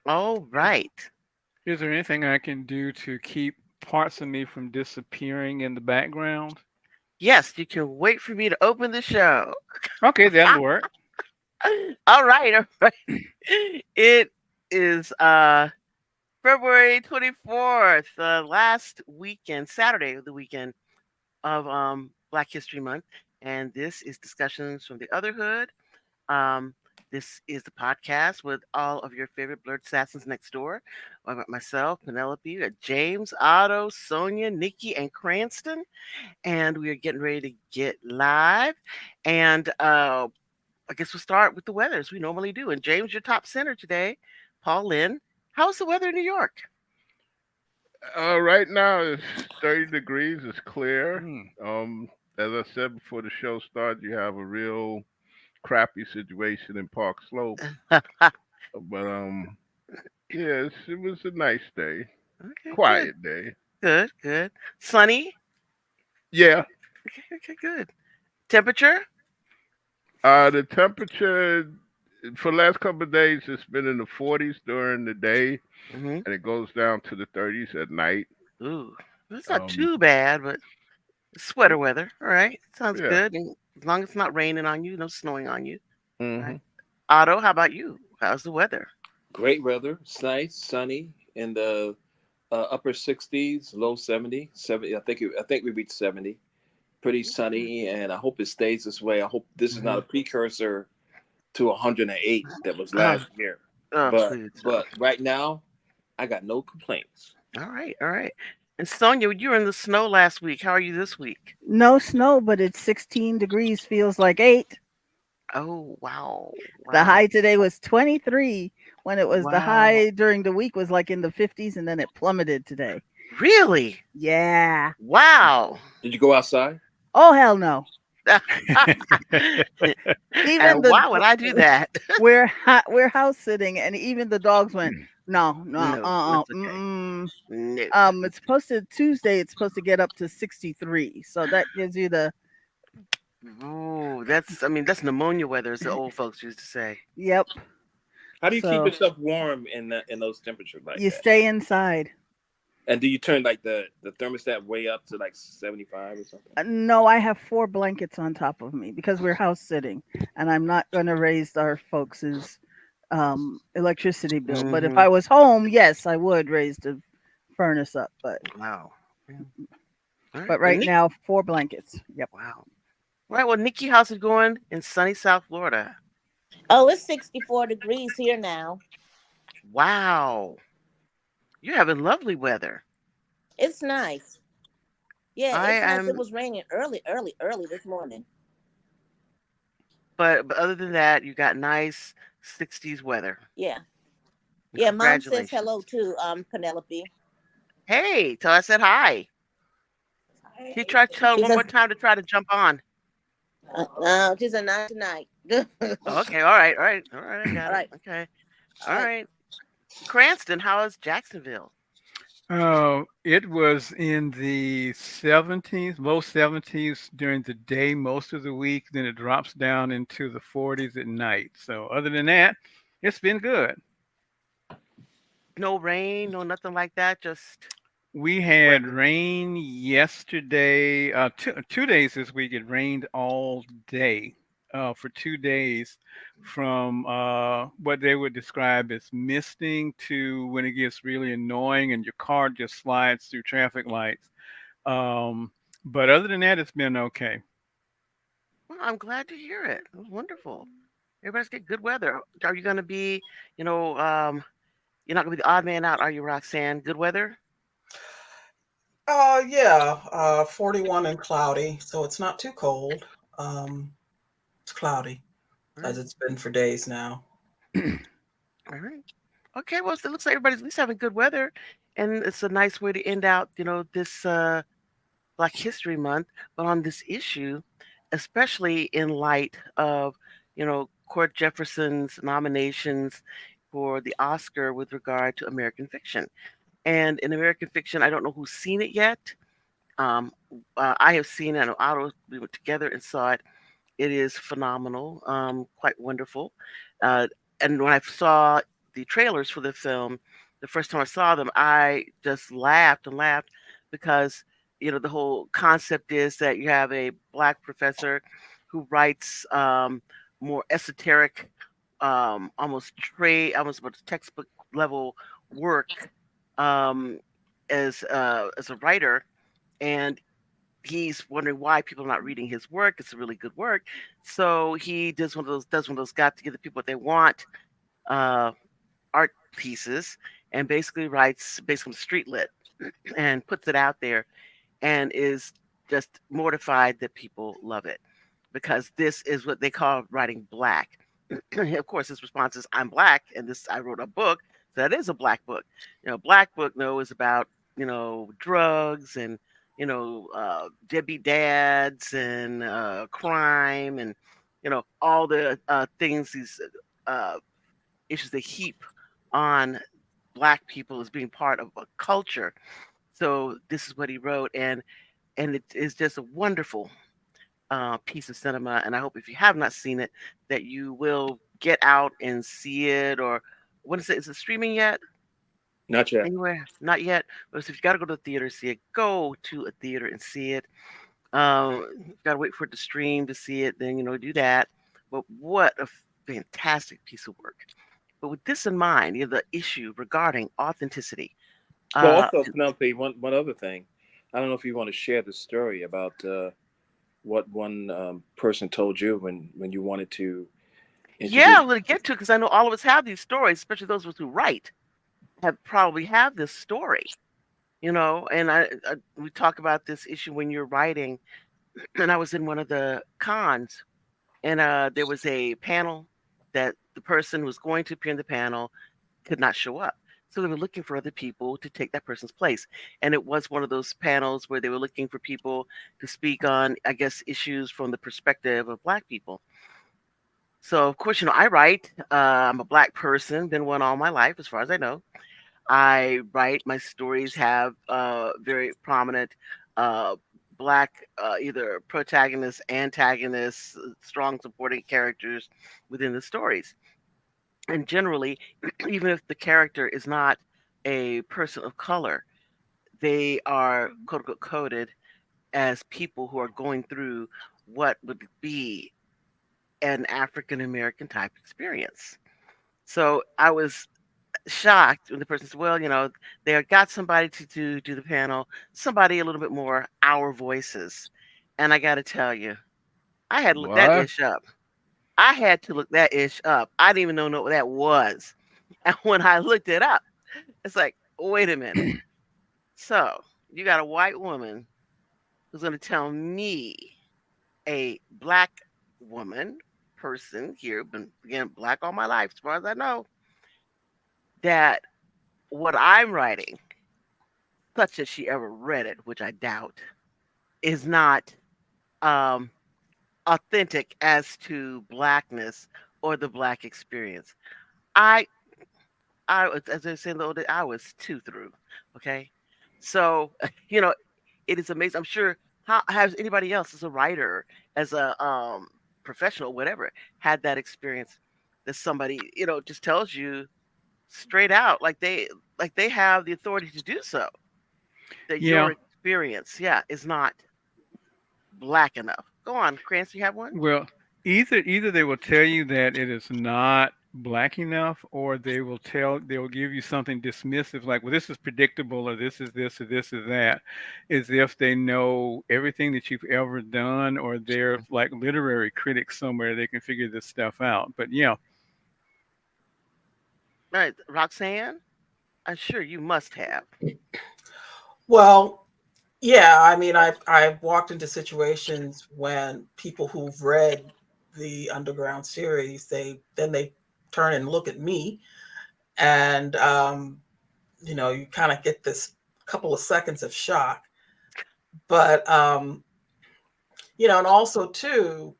All right. Is there anything I can do to keep parts of me from disappearing in the background? Yes, you can wait for me to open the show. Okay, that'll work. All right, all right. It is February 24th, last weekend, Saturday of the weekend of Black History Month, and this is Discussions from the Otherhood. Um, this is the podcast with all of your favorite Blerdsassins Next Door. I've got myself, Penelope, James, Otto, Sonia, Nikki, and Cranston, and we are getting ready to get live. And I guess we'll start with the weather as we normally do. And James, your top center today, Paul Lynn. How's the weather in New York? Right now it's 30 degrees. It's clear. Hmm. As I said before the show started, you have a real crappy situation in Park Slope, but yes, it was a nice day, Okay, good, quiet day. good, good. Sunny. Yeah. Okay, okay, good. Temperature. The temperature for the last couple of days it's been in the 40s during the day, Mm-hmm. and it goes down to the 30s at night. Ooh, it's not Um, too bad, but sweater weather. All right, sounds yeah. good. And as long as it's not raining on you, no snowing on you. All right. Hmm. Otto, how about you? How's the weather? Great weather. It's nice, sunny, in the upper 60s, low 70, 70. I think we reached 70. Pretty sunny, and I hope it stays this way. I hope this is not Mm-hmm. a precursor to 108 that was Oh, last year. oh, But please. but right now, I got no complaints. All right, all right. And Sonia, you were in the snow last week. How are you this week? No snow, but it's 16 degrees, feels like 8. Oh, wow, The wow, high today was 23 when it was the wow. high during the week was like in the 50s and then it plummeted today. Really? Yeah. Wow. Did you go outside? Oh hell no. Even And the why would I do that? we're house sitting and even the dogs went, "No, no, No, uh-uh. that's okay. Mm-mm. No. It's supposed to Tuesday it's supposed to get up to 63. So that gives you the Ooh, that's, I mean, that's pneumonia weather, as the old folks used to say. yep. How do you keep So yourself warm in those temperatures like you that? stay inside. And do you turn like the thermostat way up to like 75 or something? No, I have 4 blankets on top of me because we're house sitting, and I'm not gonna raise our folks' electricity bill. But if Mm-hmm. I was home, yes, I would raise the furnace up. Wow. Yeah. All right. But Well, right Nick, now, 4 blankets. Yep. wow. Right. Well, Nikki, how's it going in sunny South Florida? Oh, it's 64 degrees here now. Wow. You're having lovely weather. It's nice. Yeah, I it's nice. It am, was raining early this morning. but other than that, you got nice 60s weather. Yeah. Yeah, mom says Congratulations. hello to Penelope. Hey, tell I said hi. He tried to tell her She one more says, time to try to jump on. no, she said not tonight. All Okay, all right, all right, all right, I got it. right. Okay. All All right. right. Cranston, how is Jacksonville? It was in the 70s, low 70s during the day most of the week. Then it drops down into the 40s at night. So other than that, it's been good. No rain, no nothing like that, just We had weather. rain yesterday. Two days this week. It rained all day for 2 days, from what they would describe as misting to when it gets really annoying and your car just slides through traffic lights. Um, but other than that, it's been okay. Well, I'm glad to hear it. It was wonderful. Everybody's get good weather. Are you going to be, you know, you're not going to be the odd man out, are you, Roxanne? Good weather? Yeah, 41 and cloudy, so it's not too cold. Um, it's cloudy, All as right. it's been for days now. All right. Okay, well, so it looks like everybody's at least having good weather, and it's a nice way to end out, this Black History Month, but on this issue, especially in light of, Cord Jefferson's nominations for the Oscar with regard to American fiction. And in American fiction, I don't know who's seen it yet. Um, I have seen it. I know Otto, we went together and saw it. It is phenomenal, quite wonderful. Uh, and when I saw the trailers for the film, the first time I saw them, I just laughed and laughed because the whole concept is that you have a black professor who writes more esoteric, almost about textbook level work um, as a writer, and he's wondering why people are not reading his work. It's a really good work, so he does one of those got to give the people what they want uh, art pieces, and basically writes basically street lit and puts it out there, and is just mortified that people love it because this is what they call writing black. Of course, his response is, "I'm black, and this I wrote a book, so that is a black book." Black book no is about drugs and deadbeat dads and crime and all the things these uh, issues they heap on black people as being part of a culture. So this is what he wrote, and it is just a wonderful piece of cinema. And I hope if you have not seen it, that you will get out and see it. Or what is it? Is it streaming yet? Not yet. Anywhere? Not yet. But if you got to go to the theater to see it, go to a theater and see it. You got to wait for it to stream to see it. Then do that. But what a fantastic piece of work. But with this in mind, the issue regarding authenticity. Well, Uh, also, Penelope, one other thing. I don't know if you want to share the story about what one person told you when you wanted to yeah, introduce. I'm going to get to it because I know all of us have these stories, especially those of us who write, probably have this story. And we talk about this issue when you're writing. And I was in one of the cons, and there was a panel that the person who was going to appear in the panel could not show up. So they were looking for other people to take that person's place. And it was one of those panels where they were looking for people to speak on, I guess, issues from the perspective of Black people. So, of course, I write. I'm a Black person, been one all my life, as far as I know. I write. My stories have very prominent uh, Black either protagonists, antagonists, strong supporting characters within the stories. And generally, even if the character is not a person of color, they are quote unquote coded as people who are going through what would be an African American type experience. So I was shocked when the person said, "Well, they got somebody to do the panel, somebody a little bit more our voices." And I got to tell you, I had to look that What? ish up. I had to look that ish up. I didn't even know what that was. And when I looked it up, it's like, wait a minute. So you got a white woman who's going to tell me, a Black woman, person here, been again Black all my life, as far as I know, that what I'm writing, such as she ever read it, which I doubt, is not um, authentic as to Blackness or the Black experience. I, as I said the other day, I was too through. Okay, so you know, it is amazing. I'm sure. How has anybody else, as a writer, as a professional, whatever, had that experience that somebody just tells you straight out, like they have the authority to do so, that your Yeah. experience, yeah, is not Black enough. Go on, Cranston, you have one? Well, either they will tell you that it is not black enough, or they'll give you something dismissive like, well, this is predictable, or this is this, or this is that, as if they know everything that you've ever done, or they're like literary critics somewhere, they can figure this stuff out. But yeah. All right, Roxanne, I'm sure you must have. Well, yeah, I mean, I've walked into situations when people who've read the Underground series, they turn and look at me, and you kind of get this couple of seconds of shock. But and also too,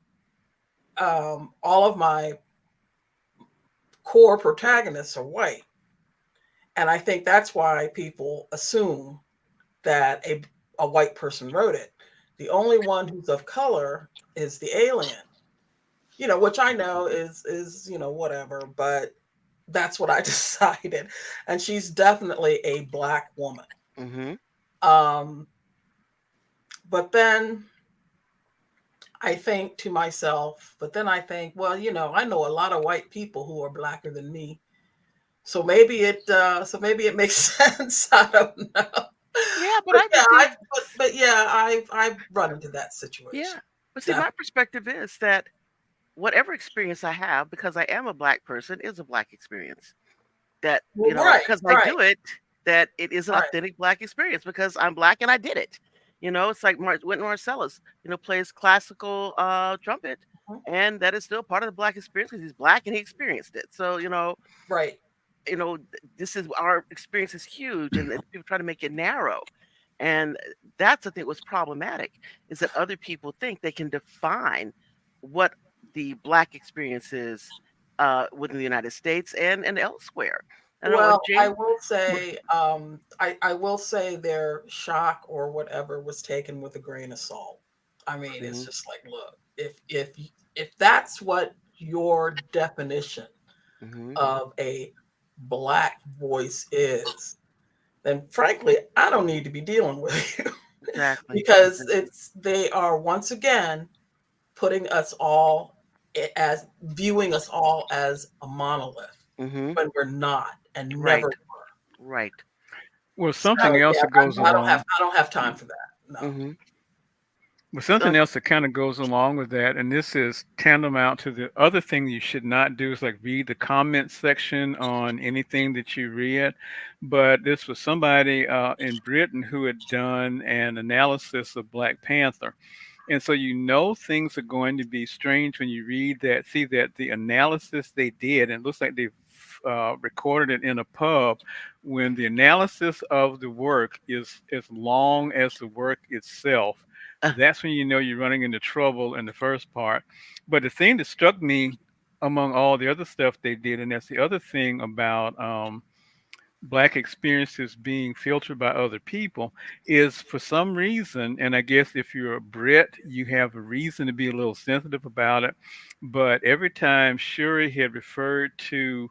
all of my core protagonists are white, and I think that's why people assume that a white person wrote it. The only one who's of color is the alien, which I know is whatever, but that's what I decided. And she's definitely a Black woman. Mm-hmm. Um, but then I think to myself, but then I think, well, I know a lot of white people who are Blacker than me. So maybe it makes sense. I don't know. Yeah, but But I yeah, just think, I've run into that situation. yeah. But see, Def- my perspective is that whatever experience I have, because I am a black person, is a black experience. That, well, right, because I right, do it, that it is an right. authentic black experience because I'm black and I did it. It's like Wynton Marsalis, plays classical trumpet, Mhm. and that is still part of the black experience because he's black and he experienced it. So, Right. this is our experience is huge, and people try to make it narrow. And that's I think what's problematic is that other people think they can define what the black experience is within the United States and elsewhere. I don't know what Well, I James. will say, I will say their shock or whatever was taken with a grain of salt. I mean, it's Hmm. just like, look, if that's what your definition Hmm. of a Black voice is, then frankly, I don't need to be dealing with you. Exactly. Because Exactly. they are once again putting us all as viewing us all as a monolith Hmm. when we're not and never Right. were. Right. Well, So something else yeah, that goes along. I don't have time for that. No. Hmm. Well, So. something else that kind of goes along with that, and this is tantamount to the other thing you should not do is like read the comment section on anything that you read. But this was somebody in Britain who had done an analysis of Black Panther. And so things are going to be strange when you read that, see that the analysis they did, and it looks like they recorded it in a pub, when the analysis of the work is as long as the work itself, that's when you know you're running into trouble in the first part. But the thing that struck me among all the other stuff they did, and that's the other thing about Black experiences being filtered by other people, is for some reason, and I guess if you're a Brit, you have a reason to be a little sensitive about it. But every time Shuri had referred to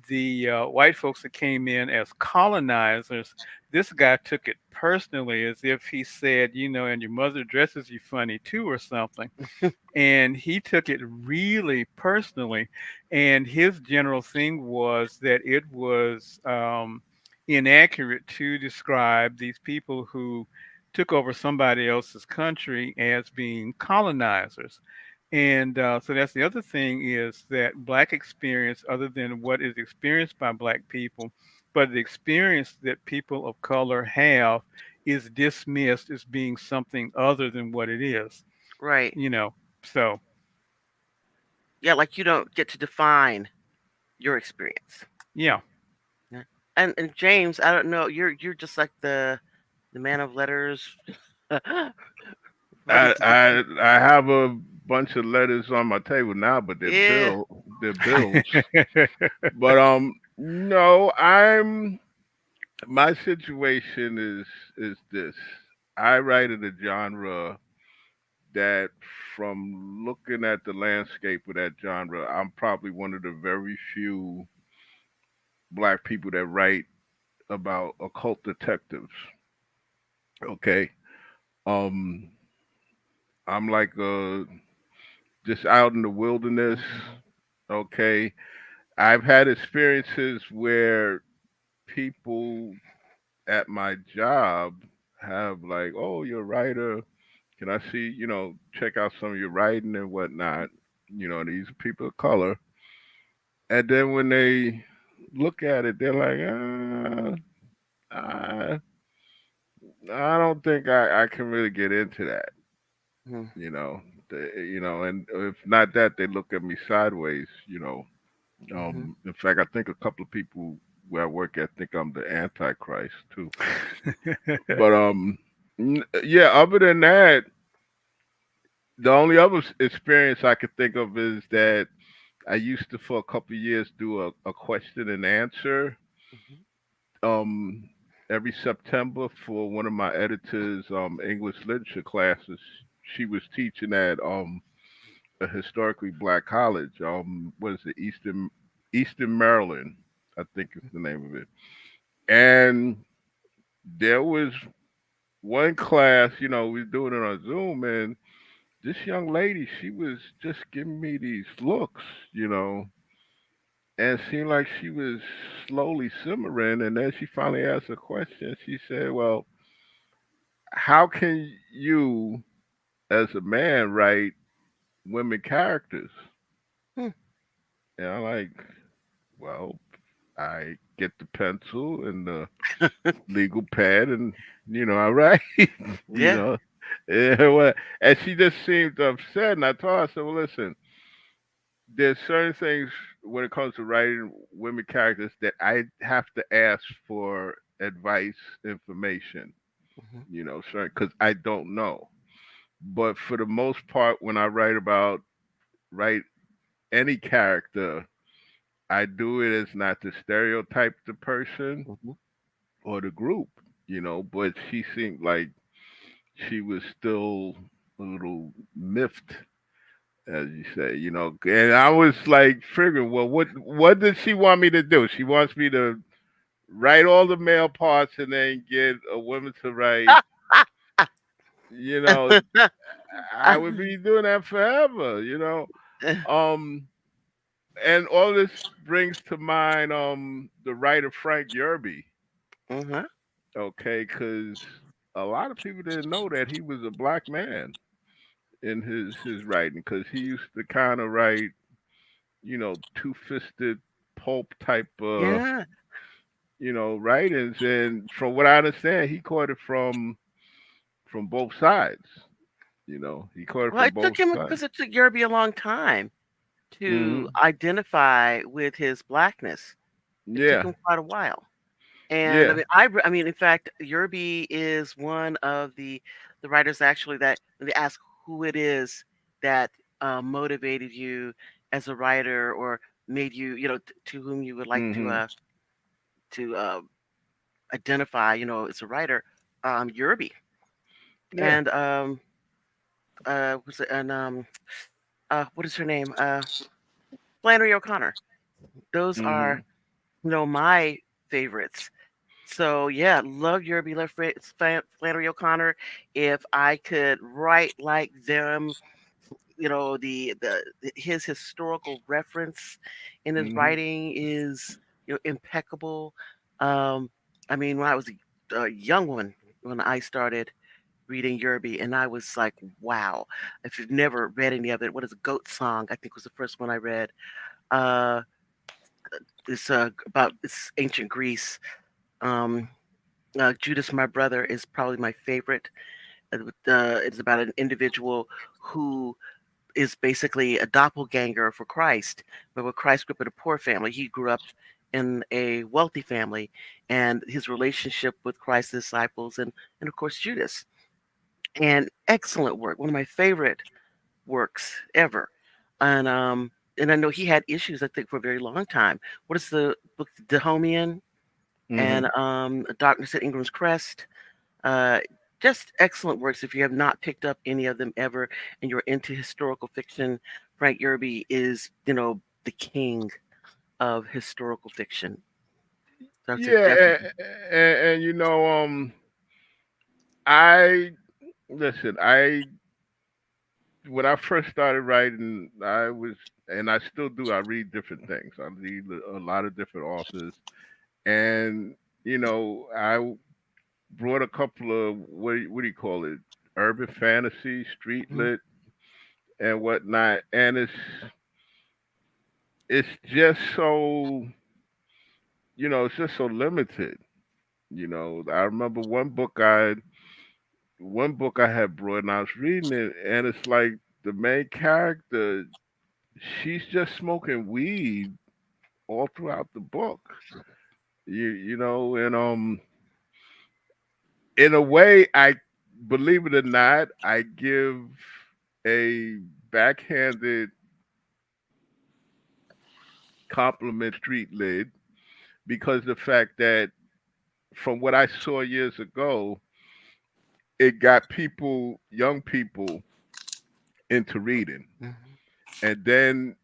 the white folks that came in as colonizers, this guy took it personally as if he said, and your mother dresses you funny too, or something. And he took it really personally. And his general thing was that it was inaccurate to describe these people who took over somebody else's country as being colonizers. And so that's the other thing, is that Black experience, other than what is experienced by Black people, but the experience that people of color have, is dismissed as being something other than what it is. Right. You know, so Yeah, like you don't get to define your experience. yeah. Yeah. And James, I don't know, you're just like the man of letters running I to the I I have a bunch of letters on my table now, but yeah. they're bills. But no, my situation is this. I write in a genre that, from looking at the landscape of that genre, I'm probably one of the very few Black people that write about occult detectives. Okay. Um I'm like just out in the wilderness. Okay. I've had experiences where people at my job have like, "Oh, you're a writer. Can I see, check out some of your writing and whatnot?" These are people of color. And then when they look at it, they're like, I, I don't think I can really get into that. Mhm. You know, and if not that, they look at me sideways. Mhm. In fact, I think a couple of people where I work at think I'm the Antichrist too. But yeah. Other than that, the only other experience I could think of is that I used to, for a couple of years, do a question and answer Mhm. um every September for one of my editors' English literature classes. She was teaching at a historically black college. What is it, Eastern? Eastern Maryland, I think is the name of it. And there was one class, we was doing it on Zoom, and this young lady, she was just giving me these looks, you know, and it seemed like she was slowly simmering. And then she finally asked a question. She said, "Well, how can you, as a man, write women characters?" Hmm. And I'm like, "Well, I get the pencil and the legal pad, and I write, you Yeah. know." Yeah, well, and she just seemed upset. And I told her, I said, "Well, listen, there's certain things when it comes to writing women characters that I have to ask for advice, information, Mhm. certain because I don't know. But for the most part, when I write any character, I do it as not to stereotype the person Mhm. or the group, But she seemed like she was still a little miffed, as you say, And I was like figuring, well, what does she want me to do? She wants me to write all the male parts and then get a woman to write, you know, I would be doing that forever. Um, and all this brings to mind the writer Frank Yerby, Uh-huh. okay, because a lot of people didn't know that he was a black man in his writing, because he used to kind of write, two fisted pulp type Yeah. writings. And from what I understand, he caught it from both sides. He caught it Well, from it took both him sides. because it took Yerby a long time to Hmm. identify with his blackness. It took Yeah. him quite a while. And I Yeah. mean, I mean, in fact, Yerby is one of the writers actually that when they ask who it is that motivated you as a writer or made you, to whom you would like Hmm. to identify, as a writer, Yerby. Yeah. And was it, and what is her name? Flannery O'Connor. Those are, Hmm. my favorites. So yeah, love Yerby, love Flannery O'Connor. If I could write like them, his historical reference in his Hmm. writing is impeccable. Um, I mean, when I was a young one, when I started reading Yerby, and I was like, wow. If you've never read any of it, what is a goat song? I think was the first one I read. Uh, it's about it's ancient Greece. Um, Judas, my brother, is probably my favorite. It's about an individual who is basically a doppelganger for Christ. But when Christ grew up in a poor family, he grew up in a wealthy family, and his relationship with Christ's disciples, and of course Judas. And excellent work, one of my favorite works ever. And I know he had issues, I think, for a very long time. What is the book, Dahomey and Hmm. Darkness at Ingram's Crest? Uh, just excellent works. If you have not picked up any of them ever, and you're into historical fiction, Frank Yerby is, the king of historical fiction. So it's a Yeah. definitely. And I listen. I When I first started writing, and I still do. I read different things. I read a lot of different authors, and I brought a couple of what do you call it? Urban fantasy, street Mhm. lit, and whatnot. And it's just so it's just so limited. I remember one book I had brought, and I was reading it, and it's like the main character, she's just smoking weed all throughout the book. And in a way, I believe it or not, I give a backhanded compliment street lid, because the fact that from what I saw years ago, it got young people into reading. Mhm. And then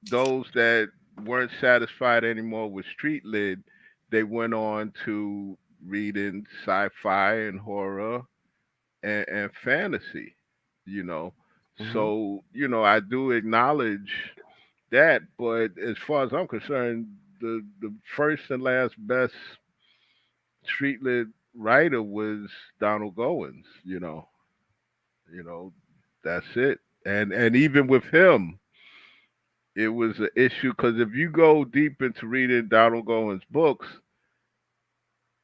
those that weren't satisfied anymore with street lit, they went on to reading sci-fi and horror and fantasy. You know, Hmm. so I do acknowledge that, but as far as I'm concerned, the first and last best street lit writer was Donald Goins. You know, that's it. And even with him, it was an issue because if you go deep into reading Donald Goins books,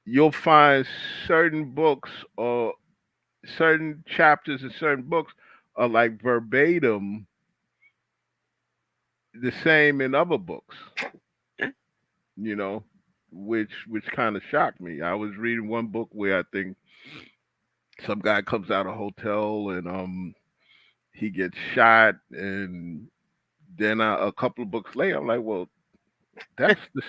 you'll find certain books or certain chapters in certain books are like verbatim the same in other books. You know, which kind of shocked me. I was reading one book where I think some guy comes out of a hotel and he gets shot, and then a couple of books later, I'm like, well, that's the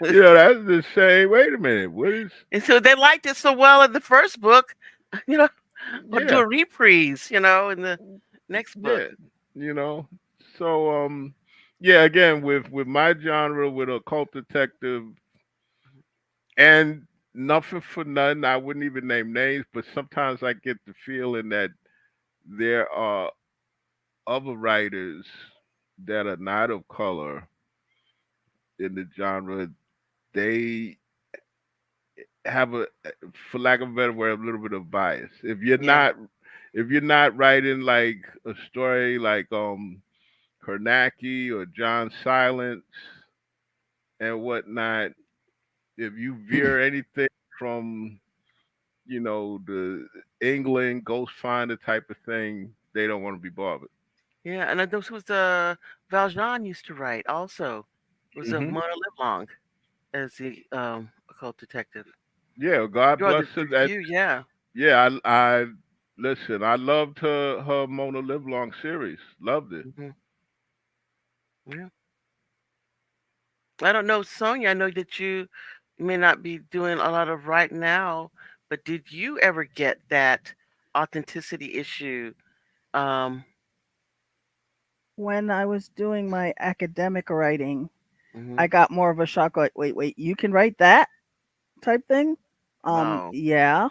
that's the same. Wait a minute, what is? And so they liked it so well in the first book, you know, or do Yeah, a reprise, in the next book. yeah, you know. So yeah, again with my genre with occult detective and nothing for none, I wouldn't even name names, but sometimes I get the feeling that there are other writers that are not of color in the genre. They have for lack of a better word, a little bit of bias. Yeah. If you're not writing like a story like Karnacki or John Silence and whatnot, if you veer anything from the England Ghost Finder type of thing, they don't want to be bothered. Yeah. And this was Valjean used to write also. It was a Hmm. Mona Liblong as the occult detective. Yeah, God Draw bless the her. That review, yeah. yeah, I listen. I loved her Mona Livelong series. Loved it. Hmm. Yeah. I don't know, Sonia. I know that you may not be doing a lot of right now, but did you ever get that authenticity issue? Um, When I was doing my academic writing, hmm. I got more of a shock like, wait, you can write that type thing? Oh, Yeah.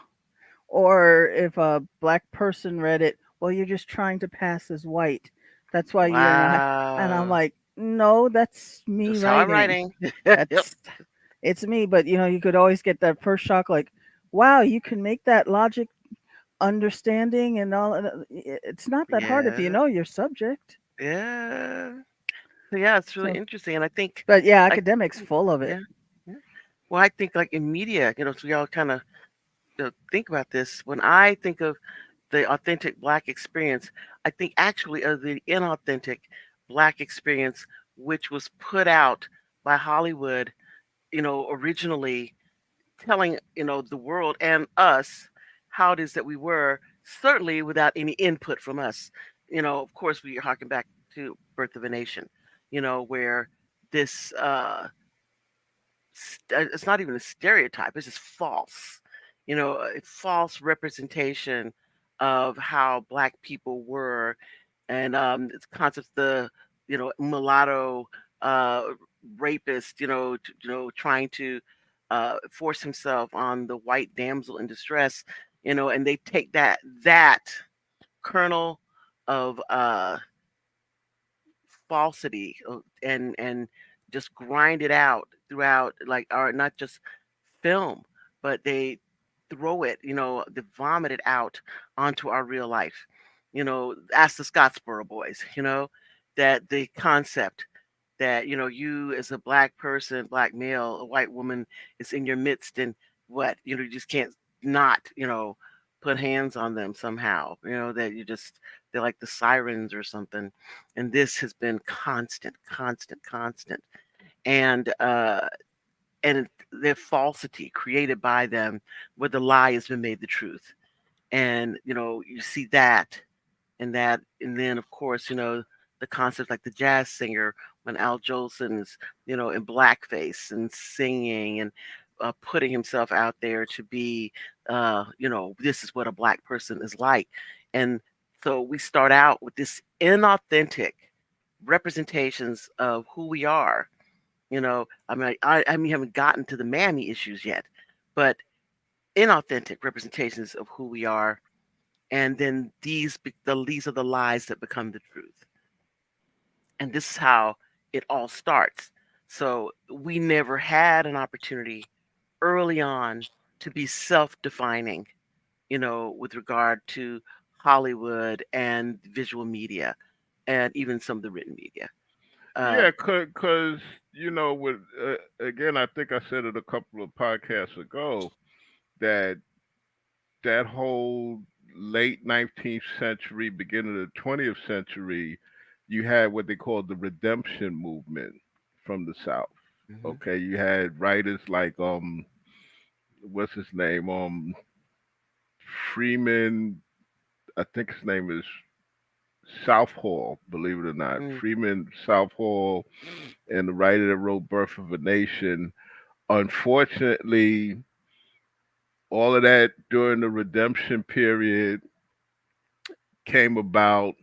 Or if a black person read it, well, you're just trying to pass as white. That's why and I'm wow. like, no, that's me That's how I'm writing. writing. Yep. That's it's me. But you could always get that first shock, like, wow, you can make that logic understanding and all. It's not that hard if you Yeah. know your subject. Yeah. So yeah, it's really So, interesting. And I think but yeah, like academics full of it. yeah. Yeah. Well, I think like in media, so we all kind of think about this. When I think of the authentic black experience, I think actually of the inauthentic black experience, which was put out by Hollywood, originally telling, the world and us how it is that we were, certainly without any input from us. Of course, we are harking back to Birth of a Nation, where this it's not even a stereotype, it's just false, a false representation of how black people were. And it's concepts, the mulatto uh rapist, trying to force himself on the white damsel in distress, and they take that kernel of falsity, and just grind it out throughout, like, or not just film, but they throw it, they vomit it out onto our real life. Ask the Scottsboro Boys, that the concept that, you as a black person, black male, a white woman is in your midst, and what, you just can't not, put hands on them somehow, that you just, they're like the sirens or something. And this has been constant, constant, constant. And their falsity created by them, where the lie has been made the truth. And you see that, and then of course, the concept like the jazz singer, when Al Jolson's, in blackface and singing and putting himself out there to be, this is what a black person is like. And so we start out with this inauthentic representations of who we are. I mean, I haven't gotten to the mammy issues yet, but inauthentic representations of who we are, and then these are the lies that become the truth, and this is how it all starts. So we never had an opportunity early on to be self-defining, with regard to Hollywood and visual media, and even some of the written media. Uh, Yeah, cause with again, I think I said it a couple of podcasts ago that that whole late 19th century, beginning of the 20th century, you had what they called the redemption movement from the South. mhm, Okay, you had writers like what's his name? Freeman, I think his name is Southall, believe it or not. mm, Freeman Southall and the writer that wrote Birth of a Nation. Unfortunately, all of that during the redemption period came about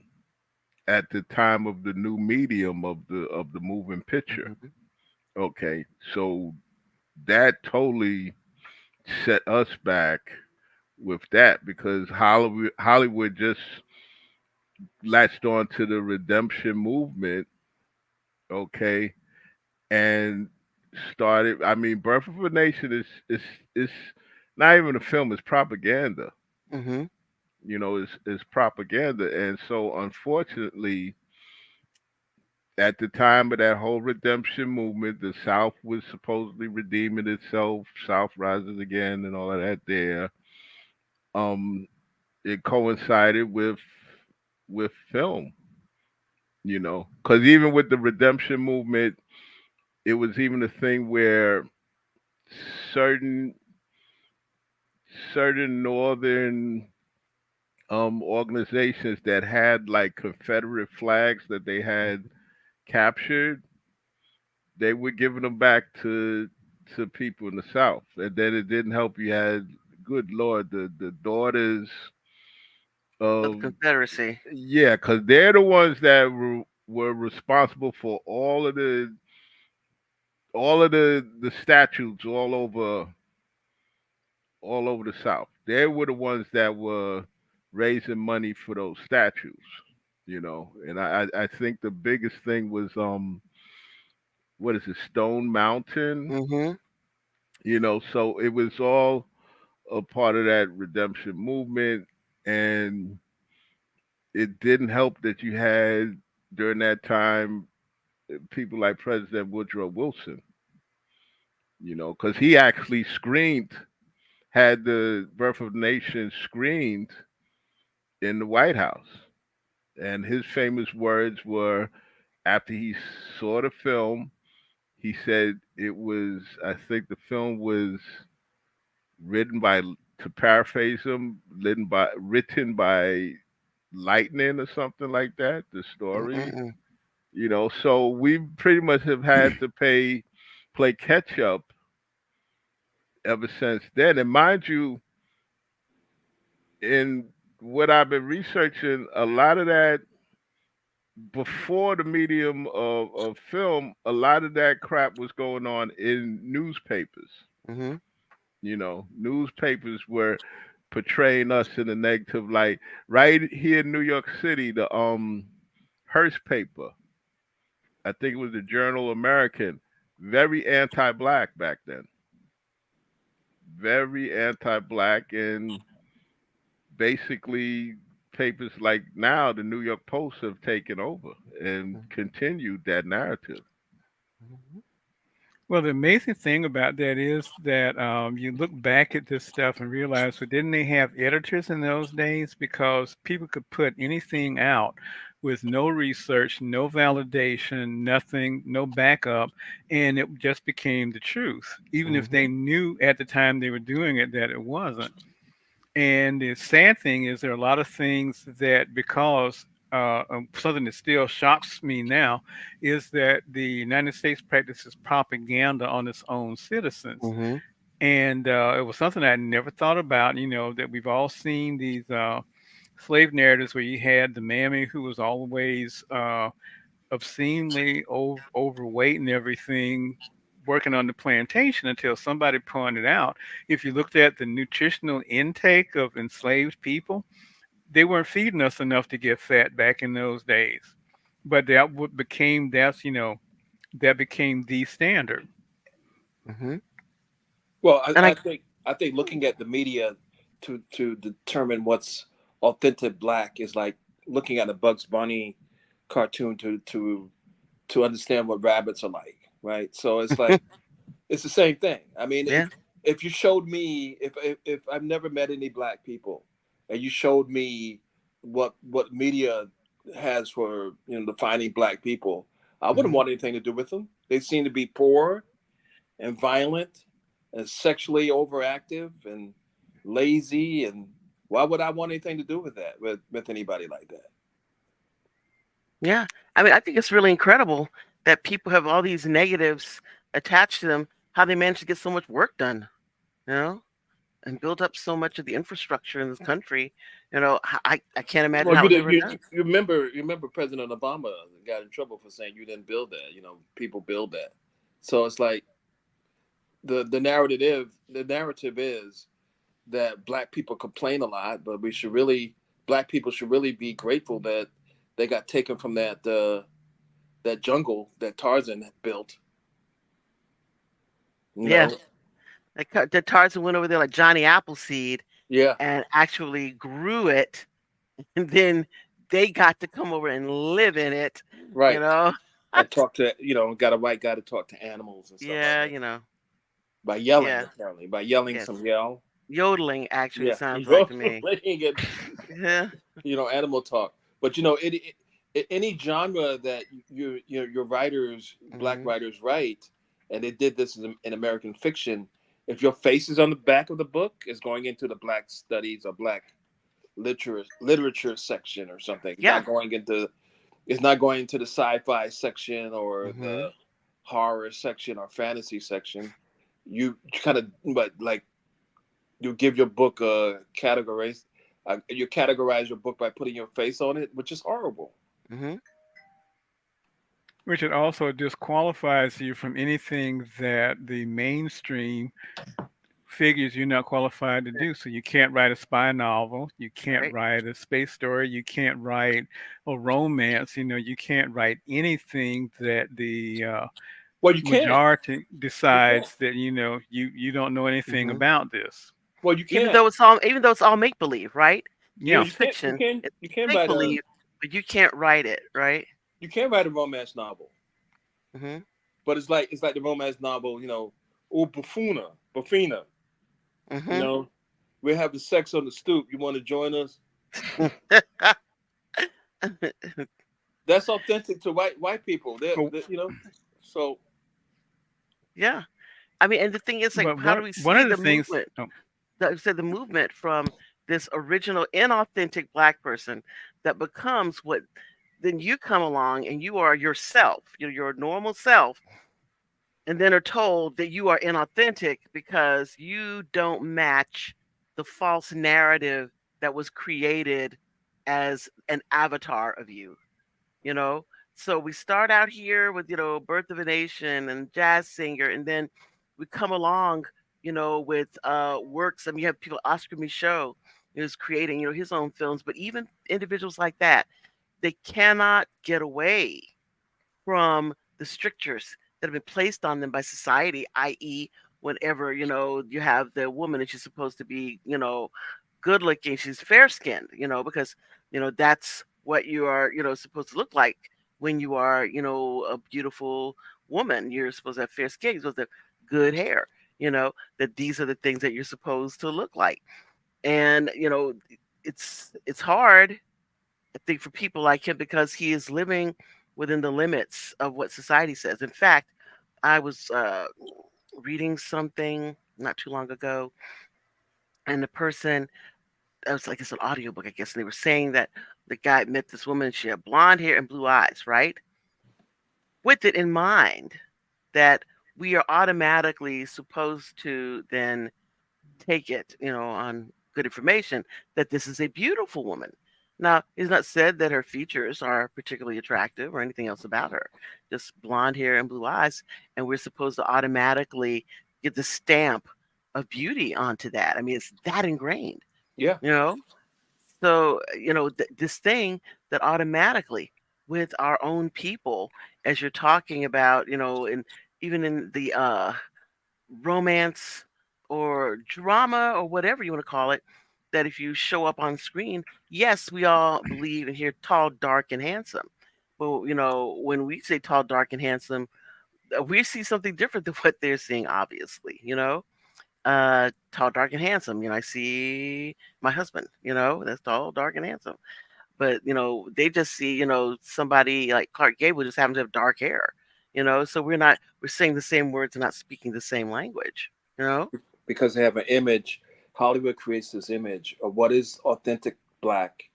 at the time of the new medium of the moving picture. mhm, Okay, so that totally set us back with that because Hollywood just latched on to the redemption movement, okay, and started. I mean, Birth of a Nation is not even a film; it's propaganda. mhm, Is propaganda, and so unfortunately, at the time of that whole redemption movement, the South was supposedly redeeming itself. South rises again, and all of that. There, um, it coincided with film. Because even with the redemption movement, it was even a thing where certain certain northern organizations that had like Confederate flags that they had captured, they were giving them back to people in the South, and then it didn't help. You had, good Lord, the daughters of the of, Confederacy. yeah, because they're the ones that were responsible for all of the statutes all over the South. They were the ones that were raising money for those statues, And I think the biggest thing was what is it, Stone Mountain, Mhm, So it was all a part of that redemption movement, and it didn't help that you had during that time people like President Woodrow Wilson, because he actually had the Birth of a Nation screened in the White House. And his famous words were after he saw the film, he said it was, I think the film was written by, to paraphrase him, written by lightning or something like that, the mm, story. mm, So we pretty much have had to play catch up ever since then. And mind you, in what I've been researching, a lot of that before the medium of film, a lot of that crap was going on in newspapers. mhm, Newspapers were portraying us in a negative light. Right here in New York City, the Hearst paper, I think it was the Journal American, very anti-black back then. Very anti-black, and basically papers like now the New York Post have taken over and mhm, continued that narrative. mhm, Well, the amazing thing about that is that you look back at this stuff and realize, well, didn't they have editors in those days? Because people could put anything out with no research, no validation, nothing, no backup, and it just became the truth, even if they mhm, knew at the time they were doing it that it wasn't. And the sad thing is, there are a lot of things that because something that still shocks me now is that the United States practices propaganda on its own citizens. mhm, And it was something I never thought about, that we've all seen these slave narratives where you had the mammy who was always obscenely overweight and everything working on the plantation until somebody pointed out if you looked at the nutritional intake of enslaved people, they weren't feeding us enough to get fat back in those days. But that what became that's that became the standard. Hmm. Well, And I think looking at the media to determine what's authentic black is like looking at a Bugs Bunny cartoon to understand what rabbits are like, right? So it's like it's the same thing. I mean, yeah, if you showed me if I've never met any black people, and you showed me what media has for defining black people, I wouldn't hmm want anything to do with them. They seem to be poor and violent and sexually overactive and lazy, and why would I want anything to do with that with anybody like that? yeah. I mean, I think it's really incredible that people have all these negatives attached to them. How they manage to get so much work done, you know, and build up so much of the infrastructure in this country. I can't imagine Well, how you it was did, ever done. you remember President Obama got in trouble for saying you didn't build that. People build that. So it's like the narrative is that black people complain a lot, but black people should really be grateful that they got taken from that jungle that Tarzan built. You Yeah, know, like the Tarzan went over there like Johnny Appleseed yeah, and actually grew it, and then they got to come over and live in it. You right. know, And talk to got a white guy to talk to animals and stuff like yeah, that by yelling, yeah, apparently by yelling yes. some yell. Yodeling actually Yeah, sounds like yodeling to me. and Yeah. animal talk. But any genre that your writers, black Hmm. writers, write, and they did this in American fiction. If your face is on the back of the book, it's going into the black studies or black literature section or something. Yeah. It's not going into the sci-fi section or Hmm. the horror section or fantasy section. You kind of but like you give your book a categorize. You categorize your book by putting your face on it, which is horrible. Hmm. Which it also disqualifies you from anything that the mainstream figures you're not qualified to do. So you can't write a spy novel, you can't Right. write a space story, you can't write a romance. You can't write anything that the Well, you can. majority You can. decides that you don't know anything Hmm. about this. Well, you Even can. though it's all make believe, right? Well, Yeah, It's fiction. It's You can make write a. believe, but you can't write it, right? You can write a romance novel, Hmm. but it's like the romance novel. Oh, buffina. You Hmm. know, we're having sex on the stoop. You want to join us? That's authentic to white people. but So Yeah. I mean, and the thing is, like, but how do we one see of the the things. movement? Oh, That said, the movement from this original inauthentic black person that becomes what then you come along and you are yourself, you're your normal self, and then are told that you are inauthentic because you don't match the false narrative that was created as an avatar of you, you know? So we start out here with, Birth of a Nation and Jazz Singer, and then we come along, with works. I mean, you have people, Oscar Michaud is creating, his own films, but even individuals like that, they cannot get away from the strictures that have been placed on them by society, i.e., whenever, you have the woman and she's supposed to be, good looking, she's fair skinned, because, that's what you are, supposed to look like when you are, a beautiful woman. You're supposed to have fair skin, you're supposed to have good hair, that these are the things that you're supposed to look like. And, it's hard, I think, for people like him because he is living within the limits of what society says. In fact, I was reading something not too long ago, and the person, I was like, it's an audiobook, I guess, and they were saying that the guy met this woman, and she had blonde hair and blue eyes, right? With it in mind that we are automatically supposed to then take it, on good information, that this is a beautiful woman. Now, it's not said that her features are particularly attractive or anything else about her. Just blonde hair and blue eyes, and we're supposed to automatically get the stamp of beauty onto that. I mean, it's that ingrained, Yeah, you know? So, this thing that automatically with our own people, as you're talking about, and even in the romance or drama or whatever you want to call it, that if you show up on screen, yes, we all believe and hear tall, dark, and handsome. But when we say tall, dark, and handsome, we see something different than what they're seeing, obviously. Tall, dark, and handsome. I see my husband. That's tall, dark, and handsome. But they just see somebody like Clark Gable just happens to have dark hair. So we're saying the same words and not speaking the same language. You know. because they have an image. Hollywood creates this image of what is authentic black,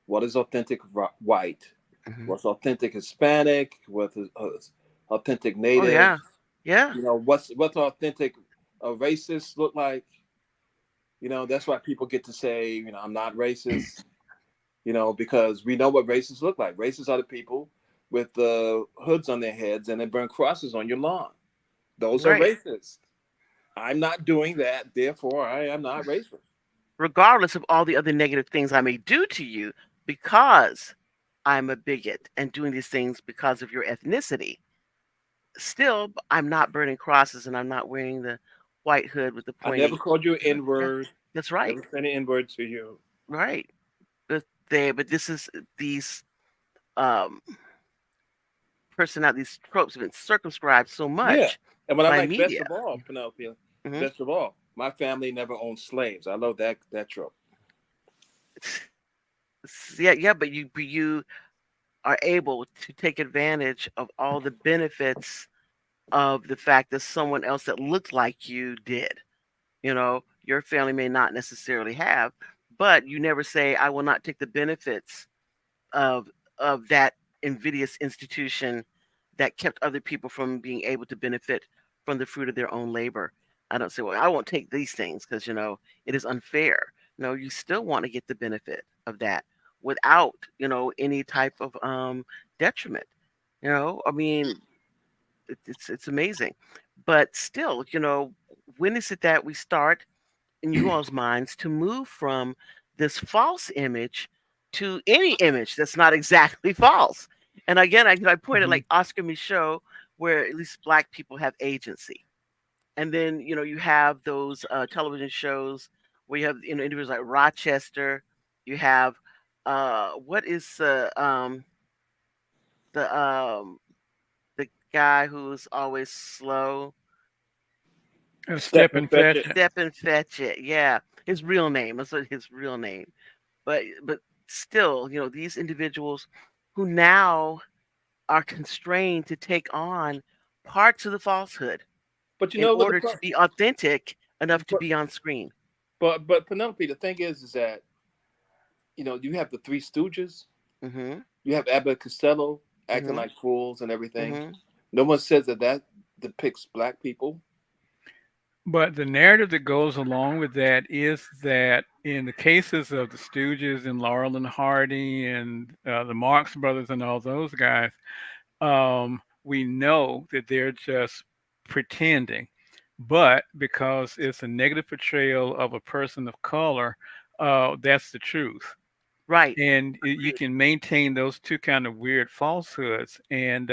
what is authentic white, Hmm. what's authentic Hispanic, what is authentic Oh Native. yeah, yeah. What's authentic racist look like. That's why people get to say, I'm not racist. Because we know what racists look like. Racists are the people with the hoods on their heads and they burn crosses on your lawn. Those are Right. racists. I'm not doing that, therefore I am not racist. Regardless of all the other negative things I may do to you, because I'm a bigot and doing these things because of your ethnicity. Still, I'm not burning crosses and I'm not wearing the white hood with the I never pointy. called you an N Yeah, word. that's right. Never said an N word to you. Right. But this is these um these tropes have been circumscribed so Yeah. much And what I by like best media. of all, Penelope, Hmm. best of all, my family never owned slaves. I love that trope. Yeah, yeah, but you are able to take advantage of all the benefits of the fact that someone else that looked like you did. Your family may not necessarily have, but you never say, "I will not take the benefits of that invidious institution that kept other people from being able to benefit from the fruit of their own labor." I don't say, "Well, I won't take these things because it is unfair." No, you still want to get the benefit of that without any type of detriment. I mean, it's amazing, but still, when is it that we start in you all's minds to move from this false image to any image that's not exactly false? And again, I pointed Hmm. like Oscar Michaud, where at least black people have agency. And then, you have those television shows where you have, individuals like Rochester. You have, what is the, the guy who's always slow? Step Step and and fetch fetch it. it. Step and Fetch It. Yeah. His real name. That's what his real name. But still, these individuals who now are constrained to take on parts of the falsehood But you in know what the order to be authentic enough to but be on screen. but Penelope, the thing is that you have the Three Stooges, Mhm. you have Abbott and Costello acting Mhm. like fools and everything. Mhm. No one says that depicts black people. But the narrative that goes along with that is that in the cases of the Stooges and Laurel and Hardy and the Marx Brothers and all those guys, we know that they're just pretending. But because it's a negative portrayal of a person of color, that's the truth. Right. And you Agreed. can maintain those two kind of weird falsehoods, and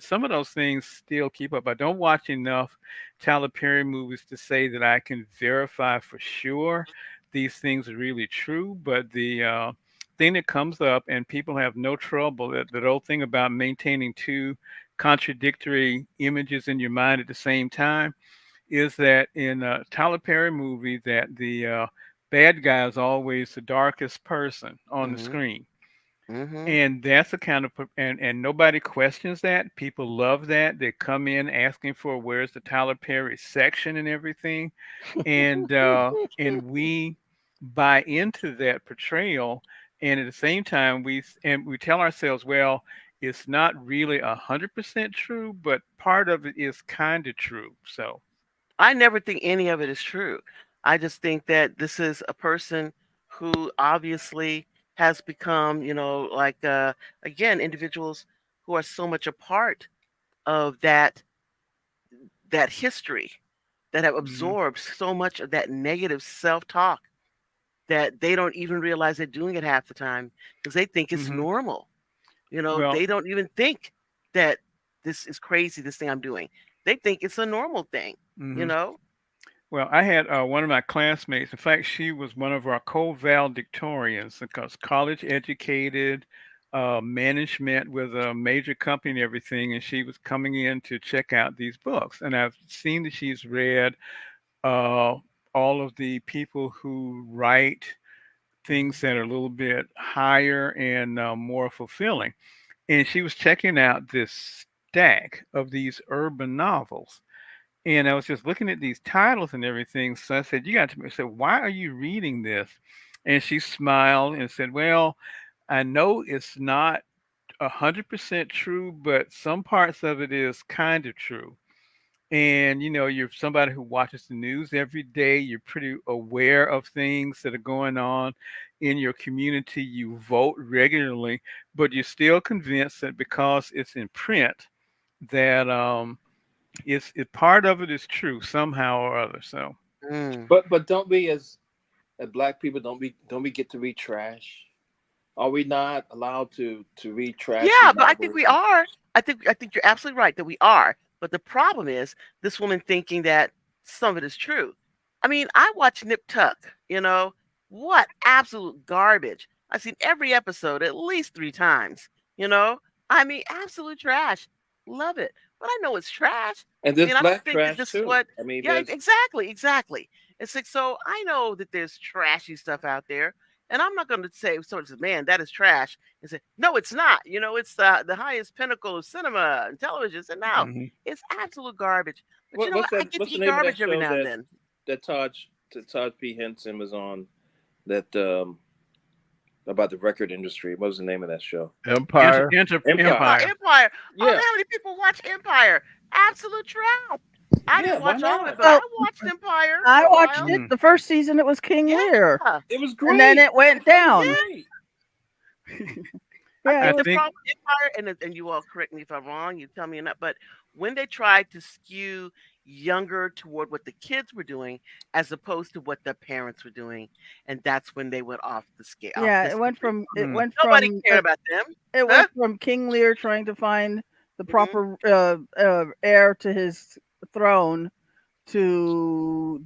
some of those things still keep up. I don't watch enough Tyler Perry movies to say that I can verify for sure these things are really true. But the thing that comes up, and people have no trouble, that old thing about maintaining two contradictory images in your mind at the same time, is that in a Tyler Perry movie that the bad guy is always the darkest person on the Mhm. screen. Mhm. And that's the kind of and nobody questions that. People love that. They come in asking for where's the Tyler Perry section and everything. And we buy into that portrayal, and at the same time we tell ourselves, well, it's not really 100% true, but part of it is kind of true. So I never think any of it is true. I just think that this is a person who obviously has become, like again, individuals who are so much a part of that history, that have Hmm. absorbed so much of that negative self-talk that they don't even realize they're doing it half the time because they think it's Hmm. normal. Well, They don't even think that this is crazy, this thing I'm doing. They think it's a normal thing, you hmm know? well, I had one of my classmates. In fact, she was one of our co-valedictorians because college educated, management with a major company and everything, and she was coming in to check out these books. And I've seen that she's read uh, all of the people who write things that are a little bit higher and more fulfilling. And she was checking out this stack of these urban novels. And I was just looking at these titles and everything. So I said, "You got to," I said, "Why are you reading this?" And she smiled and said, "Well, I know it's not 100% true, but some parts of it is kind of true. And you're somebody who watches the news every day. You're pretty aware of things that are going on in your community. You vote regularly, but you're still convinced that because it's in print, that part of it is true somehow or other." So, Mm. But don't we as black people don't we get to read trash? Are we not allowed to read trashy Yeah, but I think novels? we are. I think you're absolutely right that we are. But the problem is this woman thinking that some of it is true. I mean, I watch Nip Tuck, what absolute garbage. I've seen every episode at least 3 times, you know? I mean, absolute trash. Love it. But I know it's trash. And I there's mean, I don't black think that trash this is too. what I mean, yeah, there's exactly, exactly. It's like so I know that there's trashy stuff out there. And I'm not going to say, sort of, man, that is trash and say, no, it's not. It's the highest pinnacle of cinema and television. And now mhm. it's absolute garbage. But you know what's what? I that? get to What's the eat name of that garbage every show now and then. that Todd P. Henson was on? That about the record industry. What was the name of that show? Empire. Empire. Oh, Empire. Empire. Oh, Yeah, how many people watch Empire? Absolute trash. I yeah. didn't Why watch all of it, not? but I Well, watched Empire for I a watched while. it. Mm. The first season, it was King Lear, Yeah. It was and then great. it went It was down. Yeah. great. I Yeah, it I think the was. think. problem with Empire, and you all correct me if I'm wrong, you tell me or not, but when they tried to skew younger toward what the kids were doing as opposed to what the parents were doing, and that's when they went off the scale, off Yeah, this complete. Mm. Nobody cared about them, it huh? went from King Lear trying to find the Hmm. proper heir to his throne to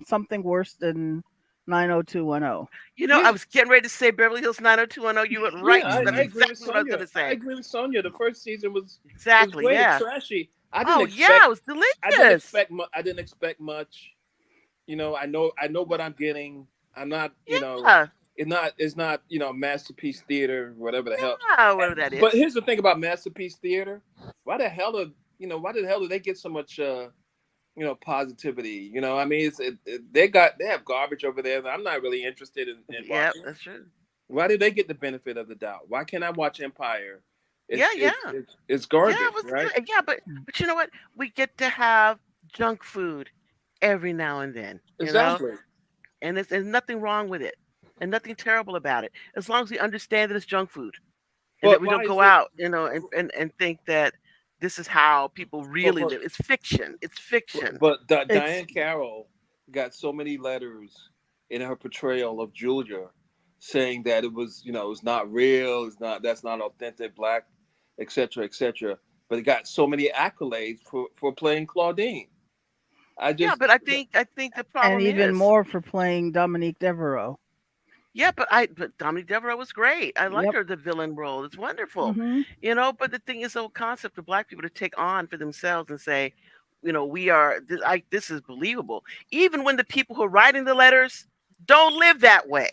something worse than 90210. I Yeah, was getting ready to say Beverly Hills 90210. You went right. yeah. That's I Hmm. agree with exactly what I was going Sonia. to I say. agree with Sonia. The first season was Exactly. great. Yeah. Trashy. Oh yeah, it was delicious. I didn't expect much. I know what I'm getting. I'm not, Yeah. it's not, masterpiece theater, whatever the hell. Yeah. Whatever that But is. here's the thing about masterpiece theater. Why the hell do they get so much positivity? I mean, they have garbage over there that I'm not really interested in Yeah, watching. that's true. Why do they get the benefit of the doubt? Why can't I watch Empire? Yeah, It's it's yeah. it's, it's Yeah, it garbage, was right? good. Yeah, but you know what? We get to have junk food every now and then. Exactly. And there's nothing wrong with it and nothing terrible about it. As long as we understand that it's junk food and that But we why don't is go it? out, and think that this is how people But really but live. It's fiction. It's fiction. It's Diane Carroll got so many letters in her portrayal of Julia, saying that it's not real, that's not authentic black, etc., etc. But it got so many accolades for playing Claudine. I Yeah, just but I think the and problem even is, more for playing Dominique Devereaux. yeah, but Dominique Devereaux was great. I liked Yep. her the villain role. It's wonderful. Hmm. But the thing is, the whole concept of black people to take on for themselves and say, we are this is believable. Even when the people who are writing the letters don't live that way.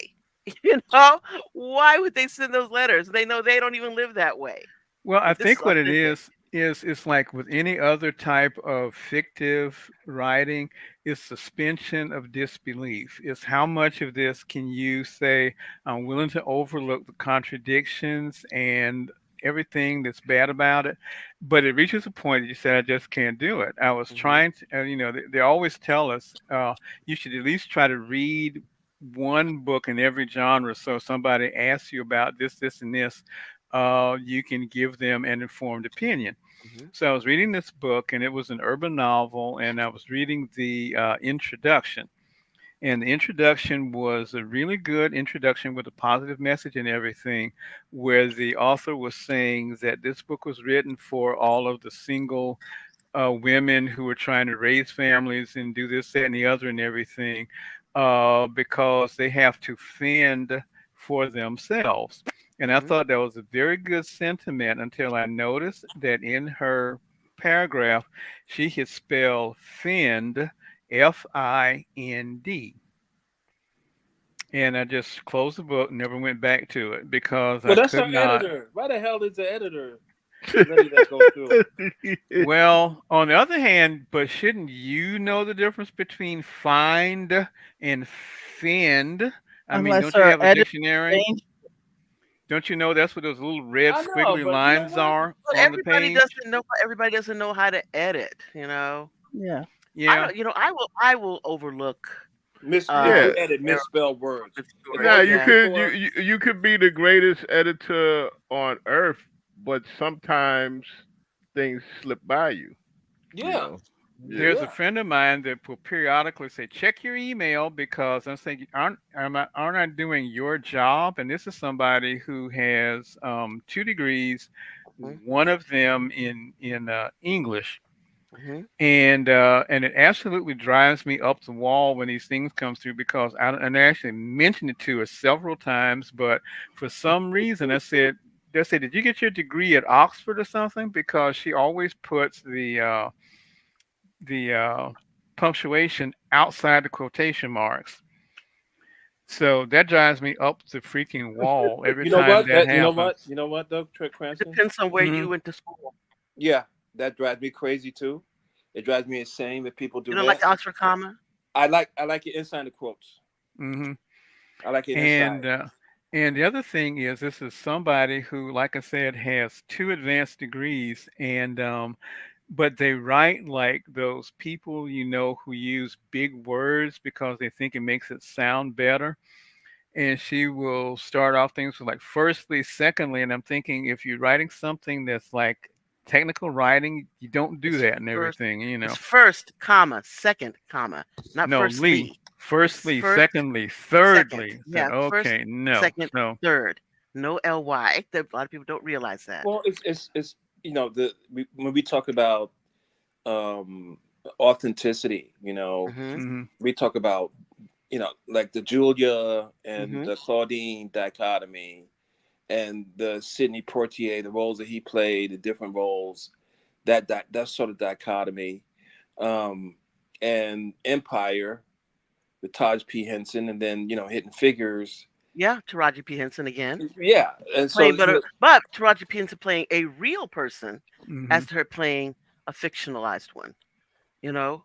You know, why would they send those letters? They know they don't even live that way. Well, I But this is think what it authentic. is it's like with any other type of fictive writing, is suspension of disbelief. It's how much of this can you say, I'm willing to overlook the contradictions and everything that's bad about it, but it reaches a point that you say, I just can't do it. I was Hmm. trying to, they always tell us, you should at least try to read one book in every genre. So if somebody asks you about this, and this, you can give them an informed opinion. Hmm. So I was reading this book, and it was an urban novel, and I was reading the introduction. And the introduction was a really good introduction with a positive message and everything, where the author was saying that this book was written for all of the single women who were trying to raise families and do this, that, and the other, and everything, because they have to fend for themselves. And I Hmm. thought that was a very good sentiment until I noticed that in her paragraph, she had spelled fend, Find. And I just closed the book, never went back to it because Well, I that's could our not. editor. Why the hell is the editor letting that go through? Well, on the other hand, but shouldn't you know the difference between find and fend? I mean, Unless don't you our have a editor dictionary? changed. Don't you know that's what those little red I know, squiggly but you know lines what? are But on the page? everybody doesn't know how to edit. Yeah. I Yeah. don't. I will overlook Yeah. You edit error misspelled words. of As story. Now long as you you Yeah. look could for you could be the greatest editor on earth, but sometimes things slip by you. You yeah, know. Yeah. There's a yeah. friend of mine that will periodically say, check your email because I'm thinking, aren't I doing your job? And this is somebody who has 2 degrees, Hmm. one of them in English. Hmm. And it absolutely drives me up the wall when these things come through because and I actually mentioned it to her several times, but for some reason they said, did you get your degree at Oxford or something? Because she always puts the punctuation outside the quotation marks. So that drives me up the freaking wall every You know time what? that That happens. you know what, though, It Cranston. depends on where Hmm. you went to school. Yeah, that drives me crazy too. It drives me insane that people You do don't like that. the Oxford comma? I like it inside the quotes. Hmm. I like it inside. And and the other thing is, this is somebody who, like I said, has 2 advanced degrees, and but they write like those people who use big words because they think it makes it sound better. And she will start off things with like firstly, secondly, and I'm thinking if you're writing something that's like technical writing, you don't do It's that and first. everything. It's first comma, second comma, not No, Lee. firstly. It's Firstly, first, secondly, second. thirdly. Said Yeah, first, okay, no. second, So third. No ly. A lot of people don't realize that. Well, it's when we talk about um authenticity, Hmm. mhm, we talk about like the Julia and Hmm. the Claudine dichotomy and the Sidney Poitier, the roles that he played, the different roles, that sort of dichotomy, um, and Empire with Taj P. Henson, and then Hidden Figures. Yeah, Taraji P Henson again. Yeah, and so Playing, but Taraji P Henson playing a real person, as mhm, to her playing a fictionalized one. You know,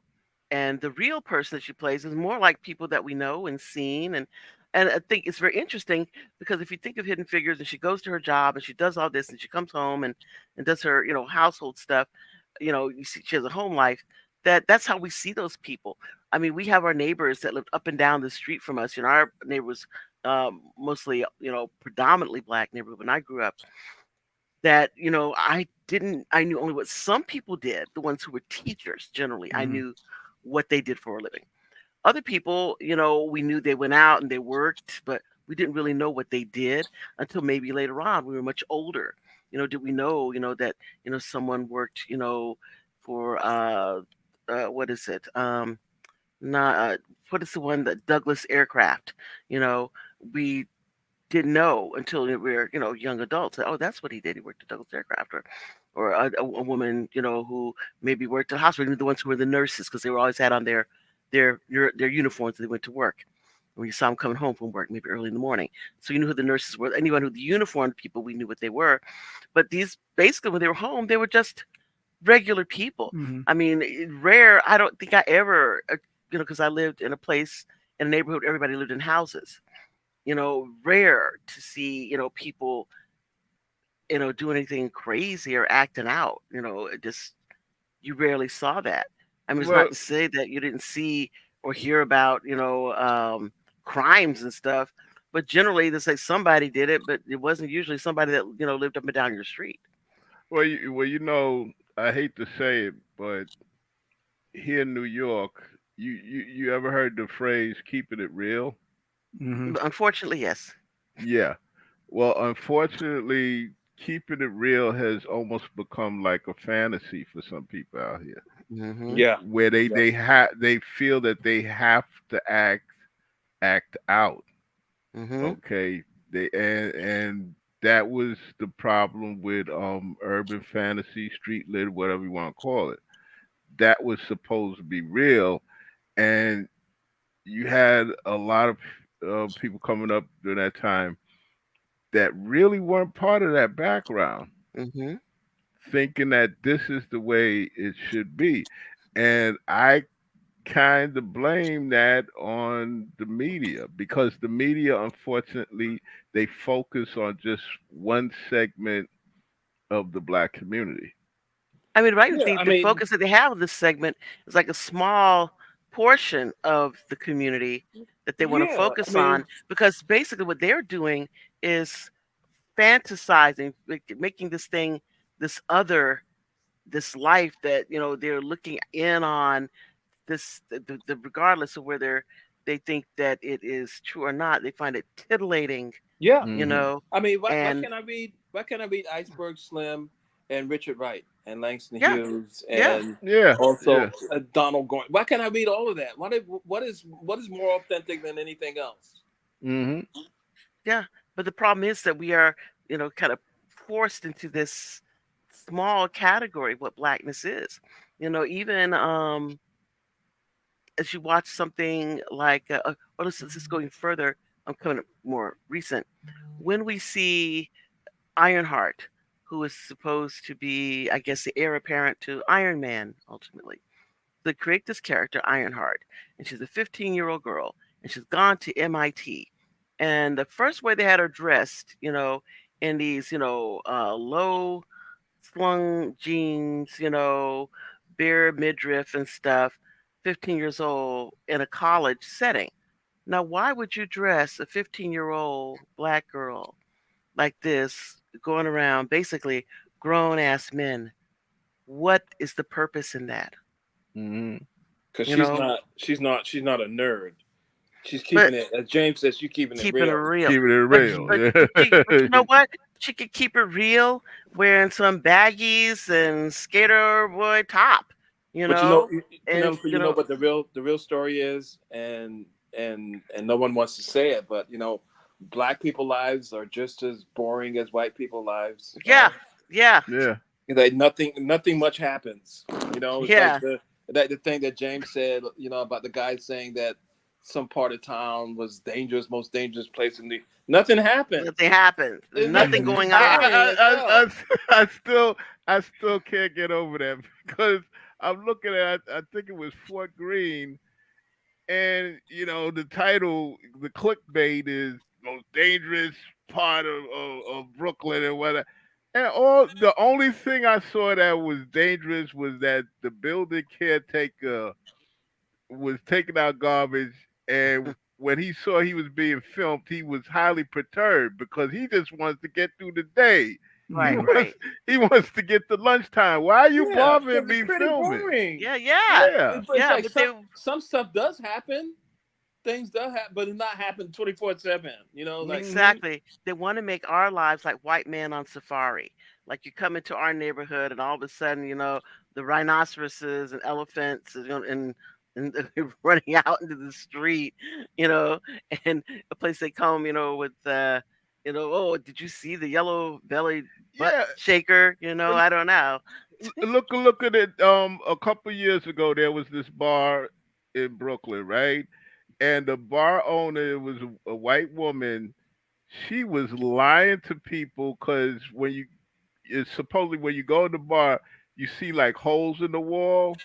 and the real person that she plays is more like people that we know and seen. And I think it's very interesting because if you think of Hidden Figures and she goes to her job and she does all this and she comes home and does her household stuff, you see she has a home life. That's how we see those people. I mean, we have our neighbors that lived up and down the street from us. Our neighbors, mostly predominantly black neighborhood when I grew up, that I knew only what some people did, the ones who were teachers. Generally, I mhm, knew what they did for a living. Other people, we knew they went out and they worked, but we didn't really know what they did until maybe later on. We were much older. Did we know, that, someone worked, for what is it? Not what is the one, that Douglas aircraft? You know, we didn't know until we were, young adults. Oh, that's what he did. He worked at Douglas Aircraft, or a woman, who maybe worked at a hospital. Even the ones who were the nurses, because they were always had on their uniforms when they went to work. When you saw them coming home from work, maybe early in the morning, so you knew who the nurses were. Anyone who the uniformed people, we knew what they were. But these, basically, when they were home, they were just regular people. mhm, I mean, rare. I don't think I ever, because I lived in a place in a neighborhood. Everybody lived in houses. Rare to see, people, doing anything crazy or acting out. It just, you rarely saw that. I mean, it's not Well, to say that you didn't see or hear about, crimes and stuff. But generally, they say somebody did it, but it wasn't usually somebody that lived up and down your street. Well, I hate to say it, but here in New York, you ever heard the phrase "keeping it real"? Hmm. Unfortunately, yes. Yeah. Well, unfortunately, keeping it real has almost become like a fantasy for some people out here, Hmm. Yeah. where Yeah. they feel that they have to act out. Hmm. Okay, and that was the problem with urban fantasy, street lit, whatever you want to call it. That was supposed to be real, and you had a lot of people coming up during that time that really weren't part of that background, Hmm. thinking that this is the way it should be. And I kind of blame that on the media, because the media, unfortunately, they focus on just one segment of the black community. I mean, right? Yeah. I The mean, focus that they have of this segment is like a small portion of the community that they want to yeah. I focus mean, on, because basically what they're doing is fantasizing, making this thing, this other, this life that they're looking in on, regardless of whether they think that it is true or not, they find it titillating, yeah. you Hmm. know, I mean, why and can't I read? Why can't I read Iceberg Slim and Richard Wright and Langston yeah, Hughes yeah, and Yeah, also yeah. Donald Gordon? Why can't I read all of that? What is more authentic than anything else? Hmm. yeah. But the problem is that we are, kind of forced into this small category of what blackness is. Even as you watch something like, or let's just going further. I'm coming up more recent. When we see Ironheart, who is supposed to be, I guess, the heir apparent to Iron Man ultimately. They create this character, Ironheart, and she's a 15-year-old girl, and she's gone to MIT. And the first way they had her dressed, in these, low slung jeans, bare midriff and stuff, 15 years old in a college setting. Now, why would you dress a 15-year-old black girl like this, going around basically grown ass men? What is the purpose in that? Hmm. Because You know, she's not a nerd. She's but keeping it, as James says, she's keeping it keeping it real. real. Keeping it But real. but but you know what? She could keep it real wearing some baggies and skater boy top, But and Penelope, you know what the real story is, and no one wants to say it, but black people lives are just as boring as white people lives yeah, are. yeah, Yeah. Like nothing much happens. It's like yeah. the thing that James said, about the guy saying that some part of town was dangerous, most dangerous place in the. Nothing happened. Nothing happens. There's It's nothing Hmm. it's going I, on. boring I, as I, hell. I still can't get over that because I'm looking at, I think it was Fort Greene, and the title, the clickbait is most dangerous part of Brooklyn and whatnot. And the only thing I saw that was dangerous was that the building caretaker was taking out garbage, and when he saw he was being filmed, he was highly perturbed because he just wants to get through the day. He Right, Hmm. wants right. he wants to get to lunchtime. Why are you Yeah, bothering because it's me pretty filming? boring. Yeah, yeah, Yeah. But it's yeah. like But they some stuff does happen. Things does happen, but it's not happen 24/7. Like Hmm. exactly. They want to make our lives like white man on safari. Like you come into our neighborhood and all of a sudden, the rhinoceroses and elephants, and they're running out into the street, you know, and a place they come, with oh, did you see the yellow bellied butt Yeah. shaker? Well, I don't know. look at it. A couple years ago, there was this bar in Brooklyn, right? And the bar owner was a white woman. She was lying to people because it's supposedly when you go to the bar, you see like holes in the wall,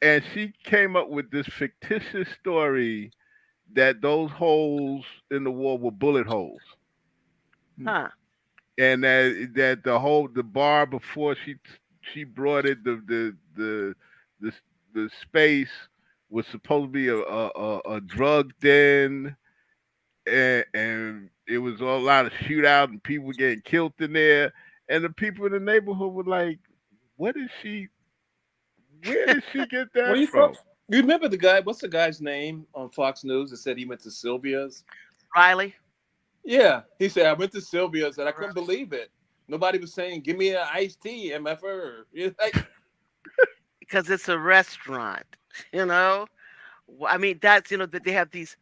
and she came up with this fictitious story that those holes in the wall were bullet holes, Huh. and the bar before she brought it, the the space was supposed to be a drug den, and it was a lot of shootout and people getting killed in there. And the people in the neighborhood were like, "What is she? Where did she get Where that you from? from?" You remember the guy? What's the guy's name on Fox News that said he went to Sylvia's? Riley. Yeah, he said I went to Sylvia's and I couldn't believe it. Nobody was saying, "Give me an iced tea, MFR." You're like, Because it's a restaurant, you know. I mean, that's that they have these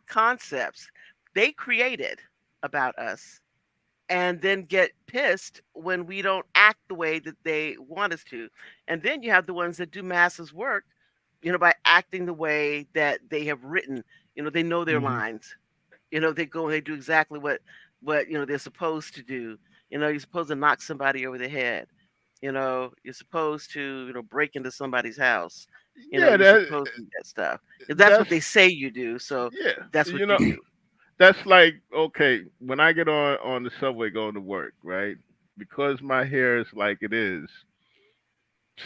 concepts they created about us, and then get pissed when we don't act the way that they want us to. And then you have the ones that do masses work, by acting the way that they have written. They know their Hmm. lines. They go and they do exactly what they're supposed to do. You're supposed to knock somebody over the head. You're supposed to break into somebody's house. Yeah, You're supposed to do that stuff. That's what that's they say you do. So yeah. that's what you do. That's like, okay, when I get on the subway going to work, right? Because my hair is like it is,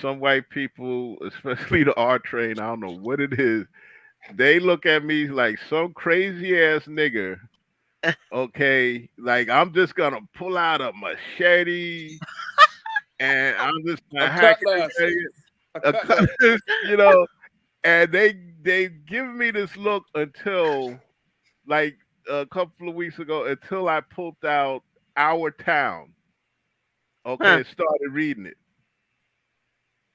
some white people, especially the R train, I don't know what it is, they look at me like some crazy ass nigger. Okay, like I'm just gonna pull out a machete and I'm just a gonna hack cutlass, a a cutlass. cutlass, you know. And they give me this look until like a couple of weeks ago, until I pulled out Our Town. Okay, Huh. and started reading it.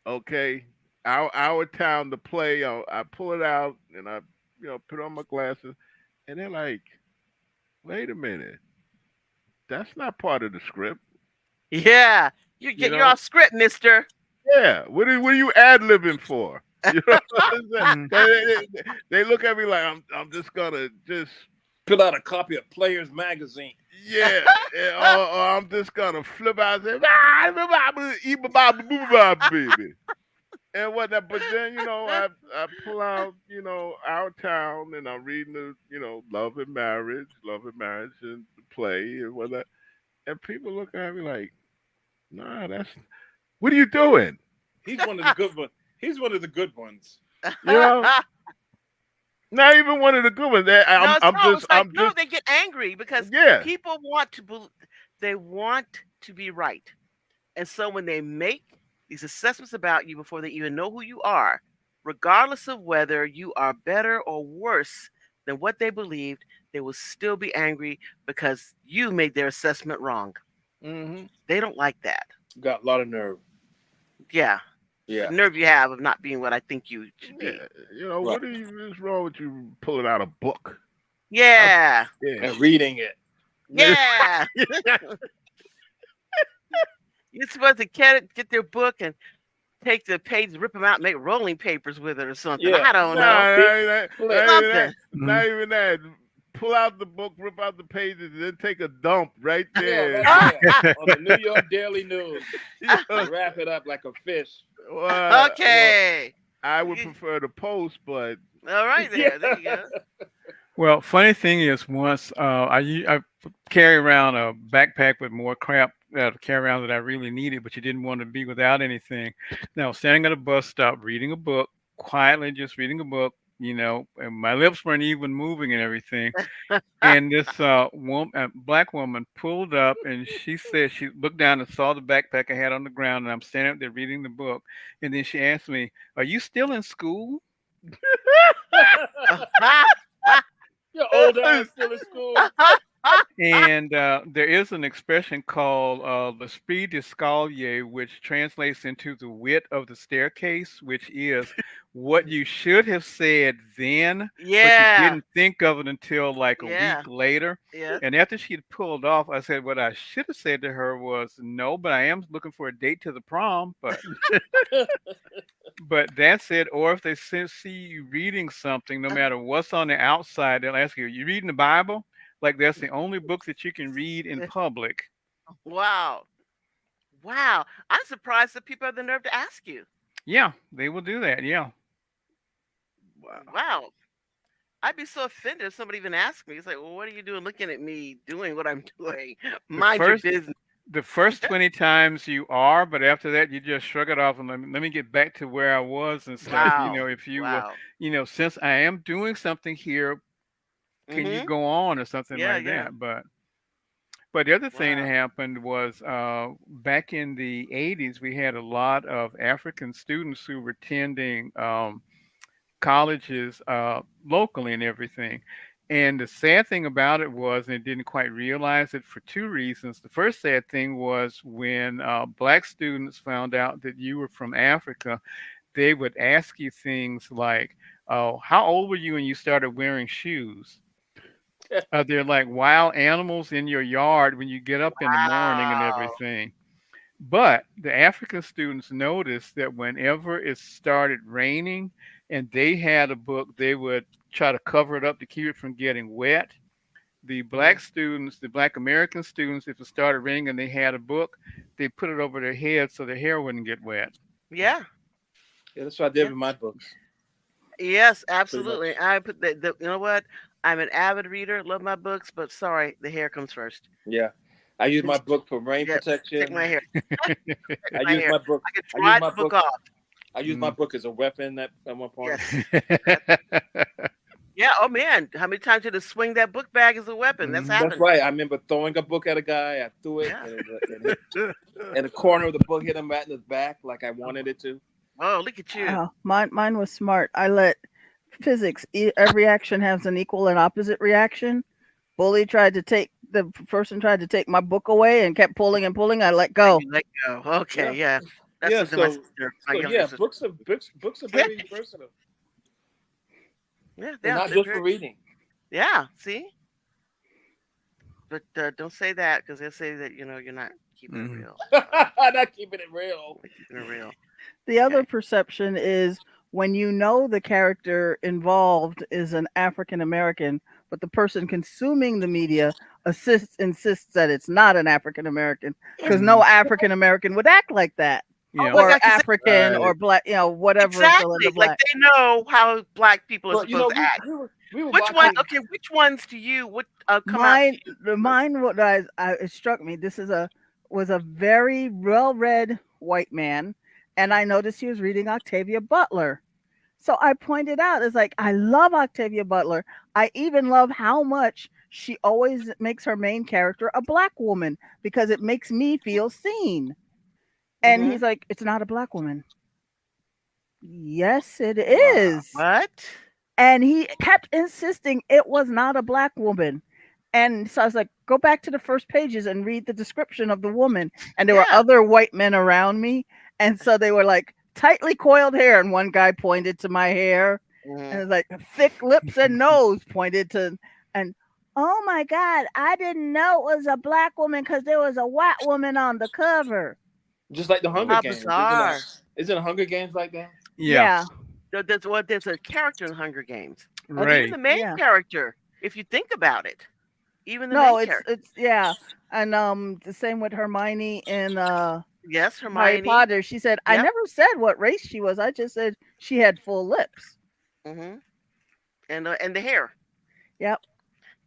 Okay, Our Town, the play. I pull it out and I put on my glasses, and they're like, "Wait a minute, that's not part of the script." Yeah. You You're know? off script, mister. Yeah. What are you ad libbing for? You know what I'm saying? Hmm. They look at me like I'm just gonna just Put out a copy of Players Magazine. yeah, or I'm just gonna flip out and say, "Ah, baby," and whatnot. But then I pull out Our Town, and I'm reading the Love and Marriage, and the play and whatnot. And people look at me like, "Nah, that's what are you doing?" He's one of the good ones. He's one of the good ones. You know, not even one of the good ones. No, it's no. It's like I'm no. just They get angry because yeah. people want to. They want to be right, and so when they make these assessments about you before they even know who you are, regardless of whether you are better or worse than what they believed, they will still be angry because you made their assessment wrong. Hmm. They don't like that. Got a lot of nerve. Yeah, the Yeah, nerve you have of not being what I think you should be. Yeah, right. what is wrong with you pulling out a book? I'm Yeah, yeah. And reading it. yeah. You're supposed to get their book and take the pages, rip them out, and make rolling papers with it or something. Yeah. I don't Nah, know. Big not flip. even that. Something. Hmm. Not even that. Pull out the book, rip out the pages, and then take a dump right Yeah, there. right there on the New York Daily News. Yeah. Wrap it up like a fish. Well, Okay. I would prefer the post, but All right Yeah. there. There you go. Well, funny thing is, once I carry around a backpack with more crap to carry around that I really needed, but you didn't want to be without anything. Now, standing at a bus stop, reading a book, quietly just reading a book, and my lips weren't even moving and everything. And this black woman pulled up, and she said she looked down and saw the backpack I had on the ground, and I'm standing up there reading the book. And then she asked me, "Are you still in school?" Your old ass still in school. And there is an expression called l'esprit d'escalier, which translates into the wit of the staircase, which is what you should have said then, but you Yeah. didn't think of it until like a Yeah. week later. Yeah. And after she'd pulled off, I said, what I should have said to her was, no, but I am looking for a date to the prom. But that's it. Or if they see you reading something, no matter what's on the outside, they'll ask you, "You reading the Bible?" Like that's the only book that you can read in public. Wow. Wow. I'm surprised that people have the nerve to ask you. Yeah, they will do that. Yeah. wow. Wow. I'd be so offended if somebody even asked me. It's like, well, what are you doing looking at me doing what I'm doing? The Mind your first business. the first 20 times you are, but after that you just shrug it off and let me get back to where I was and stuff. Wow. If you Wow. since I am doing something here can you Mm-hmm. go on or something Yeah, like yeah. that. But the other thing that Wow. happened was back in the 80s, we had a lot of African students who were attending colleges locally and everything. And the sad thing about it was, and they didn't quite realize it for two reasons. The first sad thing was when black students found out that you were from Africa, they would ask you things like, "Oh, how old were you when you started wearing shoes?" They're like wild animals in your yard when you get up in the morning and Wow. everything. But the African students noticed that whenever it started raining and they had a book, they would try to cover it up to keep it from getting wet. The Mm-hmm. black students, the black American students, if it started raining and they had a book, they put it over their head so their hair wouldn't get wet. Yeah. Yeah, that's what I did Yeah. with my books, Yes, pretty absolutely. much. I put the you know what? I'm an avid reader, love my books, but sorry, the hair comes first. Yeah, I use my Just book for rain yeah, take my protection. hair. Take I my use hair. my book. I can I use dry my the book book. off. I use my Mm. book as a weapon at one point. Yes. That, yeah. Oh man, how many times did it swing that book bag as a weapon? That's Mhm. That's happened. right. I remember throwing a book at a guy. I threw it, Yeah. and hit, and the corner of the book hit him right in his back, like I Oh, wanted it to. oh, look at you. Mine was smart. I let physics. Every action has an equal and opposite reaction. Bully tried to take the person tried to take my book away and kept pulling and pulling. I let And go. you let go. Okay. Yeah, Yeah. That's yeah. something my So, sister, my so younger yeah, sister. books are very versatile, Yeah. and Yeah. not They're just very. for reading. Yeah. See, but don't say that because they'll say that you're not keeping it Mhm. real. Not keeping it real. Not keeping it real. The other Okay. perception is when you know the character involved is an African American, but the person consuming the media insists that it's not an African American because no Mhm. African American would act like that, Oh Yeah. my or God. Because African Right. or black, whatever fill in the exactly, like black. they know how black people are But supposed to act. we were Which one? watching. Okay, which ones do you would come out to Mine, you the first? mine, what it struck me. This is a was a very well-read white man, and I noticed he was reading Octavia Butler. So I pointed out, it's like I love Octavia Butler. I even love how much she always makes her main character a black woman because it makes me feel seen. And Mm-hmm. he's like, it's not a black woman. Yes, it Wow. is. What? And he kept insisting it was not a black woman. And so I was like, go back to the first pages and read the description of the woman. And there were Yeah. other white men around me. And so they were like tightly coiled hair. And one guy pointed to my hair and Mm-hmm. it was like thick lips and nose pointed to, and oh my God, I didn't know it was a black woman because there was a white woman on the cover. Just like the Hunger How Mm. Games, isn't bizarre. isn't Hunger Games like that? Yeah. Yeah. There's a character in Hunger Games. Even Right. the main Yeah. character, if you think about it, even the No, main it's, character. yeah. And the same with Hermione in Yes, Harry Hermione. Potter. She said, I Yep. never said what race she was. I just said she had full lips. Mm-hmm. And the hair. Yep.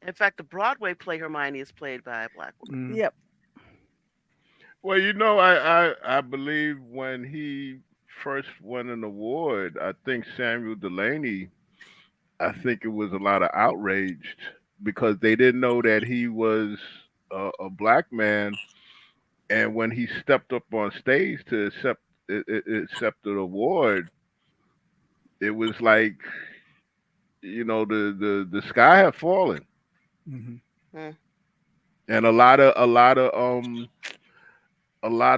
In fact, the Broadway play Hermione is played by a black woman. Mm. Yep. Well, I believe when he first won an award, I think Samuel Delaney, I think it was a lot of outraged because they didn't know that he was a black man, and when he stepped up on stage to accept the award, it was like the sky had fallen, Mhm. Mm. and a lot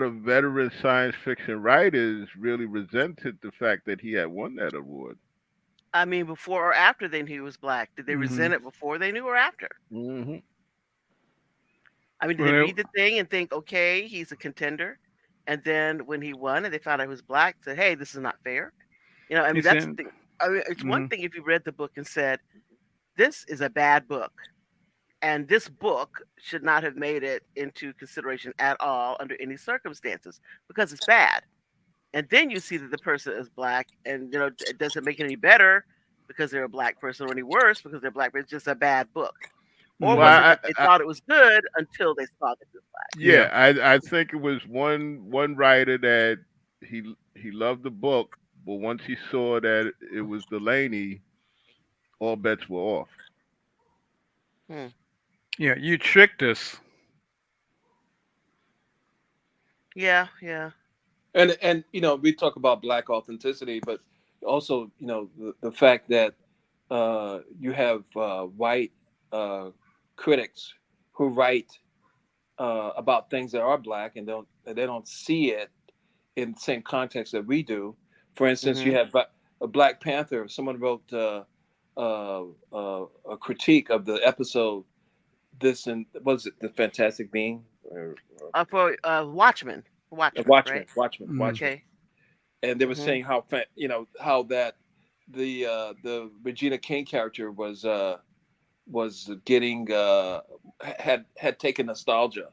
of veteran science fiction writers really resented the fact that he had won that award. I mean, before or after they knew he was black? Did they Mhm. resent it before they knew or after? Hmm. I mean, did they Well, read the thing and think, okay, he's a contender? And then when he won and they found out he was black, said, hey, this is not fair. I mean, it's that's the in. thing. I mean, it's one Mhm. thing if you read the book and said, this is a bad book. And this book should not have made it into consideration at all under any circumstances because it's bad. And then you see that the person is black, and it doesn't make it any better because they're a black person or any worse because they're black, but it's just a bad book. Or Well, was Mhm. it that they thought it was good until they saw that it was black? Yeah. yeah, I think it was one writer that he loved the book, but once he saw that it was Delaney, all bets were off. Hmm. Yeah, you tricked us. Yeah, yeah. And we talk about black authenticity, but also the fact that you have white uh, critics who write about things that are black and they don't see it in the same context that we do. For instance, you Mhm. have a Black Panther. Someone wrote a critique of the episode. This and was it the Fantastic Being or For Watchmen, Watchmen, Watchmen, right? Watchmen, Mm. Watchmen, Okay. and they were Mhm. saying how that the Regina King character was getting had taken nostalgia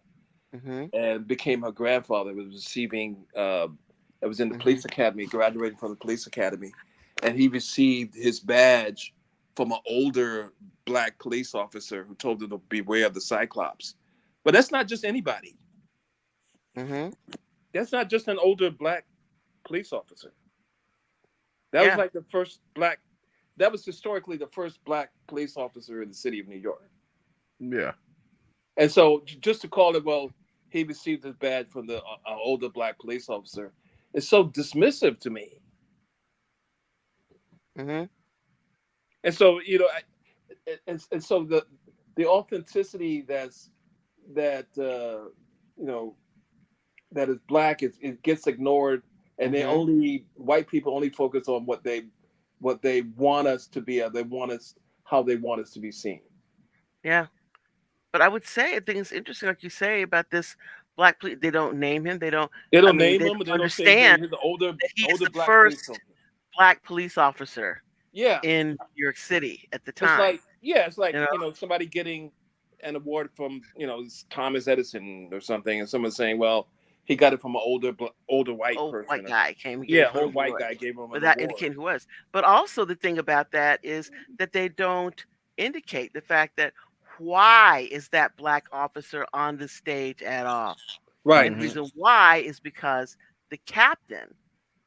Mhm. and became her grandfather. Was receiving I was in the Mhm. police academy, graduating from the police academy, and he received his badge from an older black police officer who told him to beware of the Cyclops. But that's not just anybody. Mhm. That's not just an older black police officer. That was Yeah. like the first black. That was historically the first black police officer in the city of New York. Yeah. And so, just to call it, well, he received his badge from the older black police officer, is so dismissive to me. Mhm. And so, and so the authenticity that you know that is black is it gets ignored, and they Mhm. only white people only focus on what they want us to be, or they want us how they want us to be seen. Yeah. But I would say I think it's interesting, like you say about this black. They don't name him. They don't. They I don't mean, name they him, but don't they don't say understand he's the older that he is older the black police first officer. black police officer Yeah, in New York City at the it's time. like it's like You know, somebody getting an award from Thomas Edison or something, and someone saying, "Well, he got it from an older white old white person." Or, guy came and yeah, gave him an old white award guy gave him an without award. indicating who it was. But also the thing about that is that they don't indicate the fact that why is that black officer on the stage at all? Right. And the Hmm. reason why is because the captain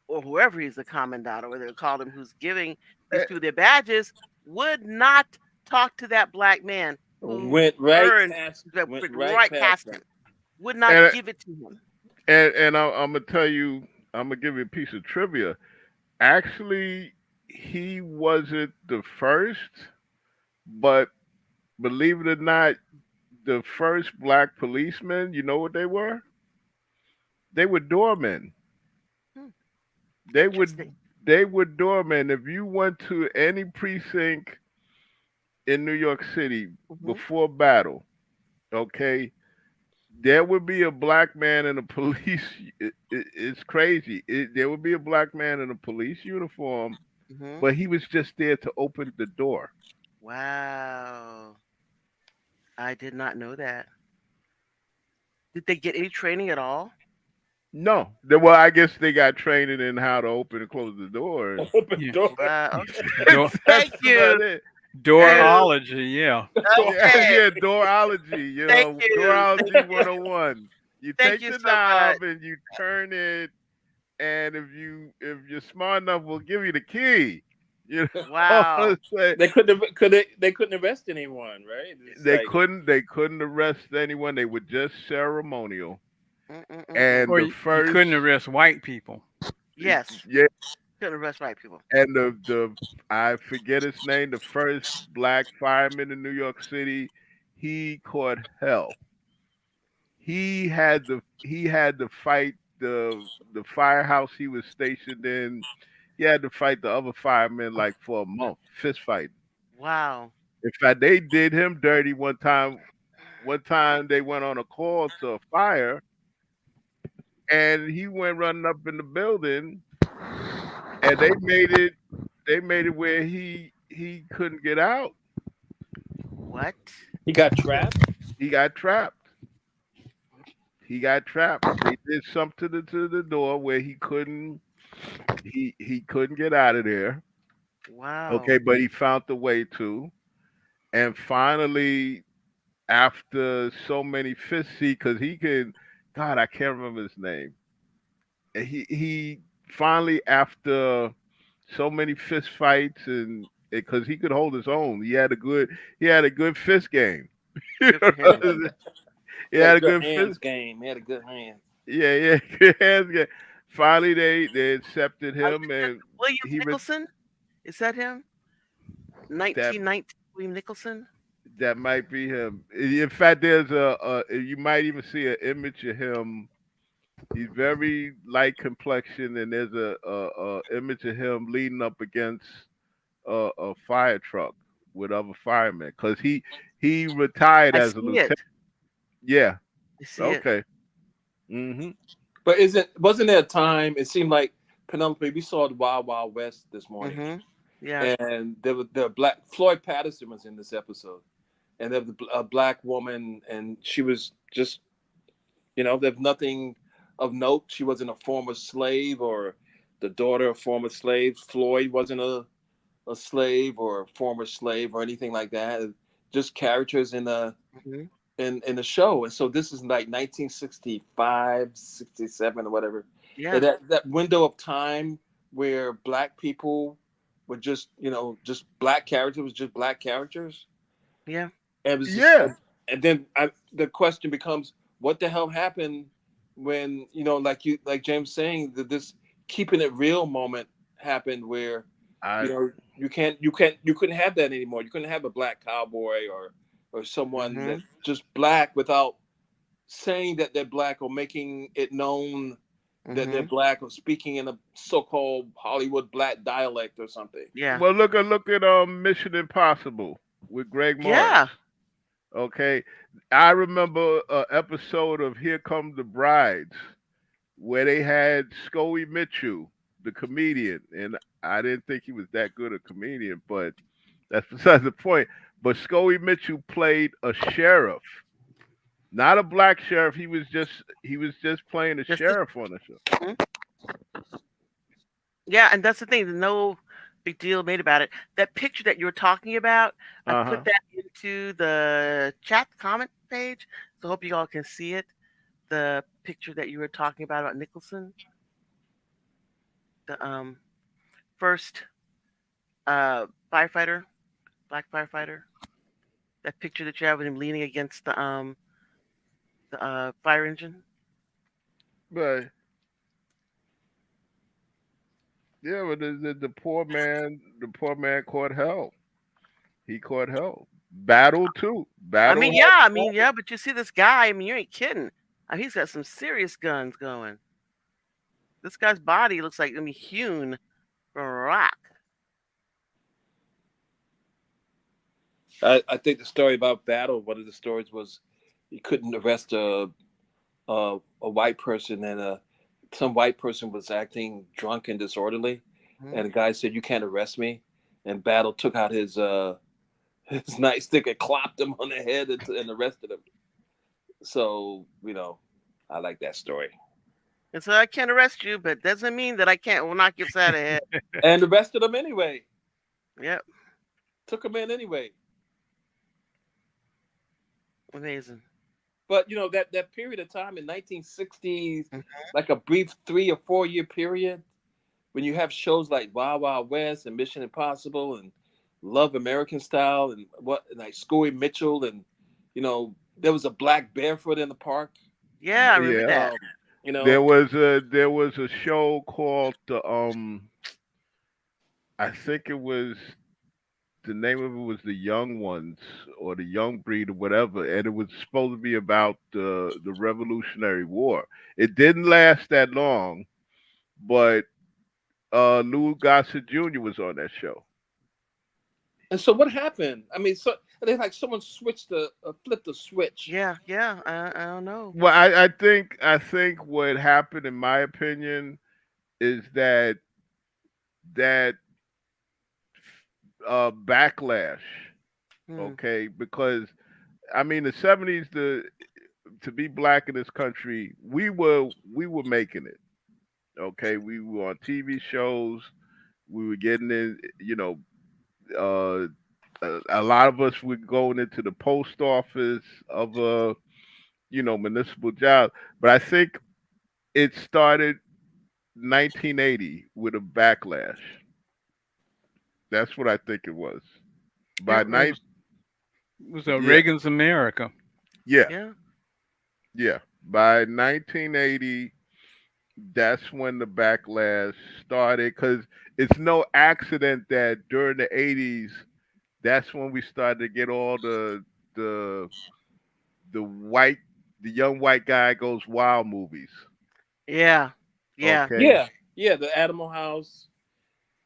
or whoever he's the commandant or whatever they called him who's giving these people their badges would not talk to that black man who earned that Went went right right past past them. him, would not And give it to him. I'm gonna tell you, I'm gonna give you a piece of trivia. Actually, he wasn't the first, but believe it or not, the first black policemen. You know what they were? They were doormen. Hmm, They would interesting. they were doormen. If you went to any precinct in New York City Hmm. before battle, okay, there would be a black man in a police. It's crazy. There would be a black man in a police uniform, Hmm. but he was just there to open the door. Wow, I did not know that. Did they get any training at all? No, well, I guess they got training in how to open and close the door, and Open Yeah, door. Wow. yeah. Okay. Door, that's Thank you. about it. And You. doorology. Yeah. yeah, Okay. yeah, doorology. Thank you. Doorology 101. You Thank take you the so much. knob and you turn it, and if you're smart enough, we'll give you the key. You know, Wow. say they couldn't arrest anyone, right? It's like they couldn't arrest anyone. They were just ceremonial. And Mm-mm-mm-mm. the Or you first, couldn't arrest white people. Yes. yeah, Couldn't arrest white people. and the I forget his name. The first black fireman in New York City, he caught hell. He had to fight the firehouse he was stationed in. He had to fight the other firemen like for a month, fist fight. Wow. In fact, they did him dirty one time. One time they went on a call to a fire, and he went running up in the building, and they made it where he couldn't get out. What? he got trapped. He got trapped. He got trapped. They did something to the door where he couldn't get out of there. Wow. Okay, but he found the way to. And finally, after so many fists, because he can, God, I can't remember his name. He finally, after so many fist fights and because he could hold his own. He had a good fist game. Good for him. He He had had a a good good fist. hands game. He had a good hand. Yeah, yeah, good hands game. Finally, they accepted I him, think that's and William he re- Nicholson. Is that him? that 1919 William Nicholson. that might be him. In fact, there's you might even see an image of him. He's very light complexion, and there's a image of him leaning up against a fire truck with other firemen because he retired I as a see it. lieutenant. Yeah. I see it. Okay. Hmm. But wasn't there a time? It seemed like Penelope. We saw the Wild Wild West this morning, Mm-hmm. Yeah. and there was the black Floyd Patterson was in this episode, and there was a black woman, and she was just there's nothing of note. She wasn't a former slave or the daughter of former slaves. Floyd wasn't a slave or a former slave or anything like that. Just characters Hmm. in the show. And so this is like 1965, 67 or whatever. And Yeah. that window of time where black people were just, just black characters was just black characters. Yeah. And it was just, Yeah. and then the question becomes, what the hell happened when, like James saying that this keeping it real moment happened where, I. you couldn't have that anymore. You couldn't have a black cowboy or someone Hmm. that's just black without saying that they're black or making it known that they're Hmm. black or speaking in a so-called Hollywood black dialect or something. Yeah. Well, look at Mission Impossible with Greg Morris. Yeah. Okay, I remember an episode of Here Come the Brides where they had Scoey Mitchell, the comedian, and I didn't think he was that good a comedian, but that's besides the point. But Scoey Mitchell played a sheriff, not a black sheriff. He was just playing a That's the. sheriff on the show. Mhm. Yeah, and that's the thing. No big deal made about it. That picture that you were talking about, I Uh put huh. that into the chat comment page, so I hope you all can see it. The picture that you were talking about Nicholson, the first firefighter, black firefighter. That picture that you have with him leaning against the fire engine. But yeah, but the poor man caught hell. He caught hell. Battle too. Battle had. I mean, yeah, but you see this guy. I mean, you ain't kidding. I mean, he's got some serious guns going. This guy's body looks like I mean hewn from rock. I think the story about Battle, one of the stories was he couldn't arrest a white person, and some white person was acting drunk and disorderly, Mhm. and the guy said, "You can't arrest me," and Battle took out his his nightstick and clapped him on the head and arrested him. So I like that story, And so I can't arrest you, but doesn't mean that I can't will knock you upside the head. and arrested him anyway. Yep, Took him in anyway. amazing. But that period of time in 1960s, Mhm. like a brief 3 or 4 year period, when you have shows like Wild Wild West and Mission Impossible and Love American Style and like Scoey Mitchell and there was a black barefoot in the park. Yeah, I remember Yeah. that. Um, There was a show called I think it was the name of it was The Young Ones or The Young Breed or whatever, and it was supposed to be about the Revolutionary War. It didn't last that long, but Lou Gossett Jr. was on that show. and so what happened? I mean, so they like someone flipped the switch. Yeah, yeah. I don't know. Well, I think what happened, in my opinion, is that backlash. Hmm. Okay, because I mean the '70s, to be black in this country, we were making it. Okay, we were on TV shows. We were getting in. Uh, a lot of us were going into the post office of a municipal job. But I think it started 1980 with a backlash. That's what I think it was. It By nine, was it was yeah, Reagan's America. yeah, Yeah. yeah. By 1980, that's when the backlash started. Because it's no accident that during the 80s, that's when we started to get all the the white, the young white guy goes wild movies. Yeah. Yeah. Okay, Yeah, yeah, the Animal House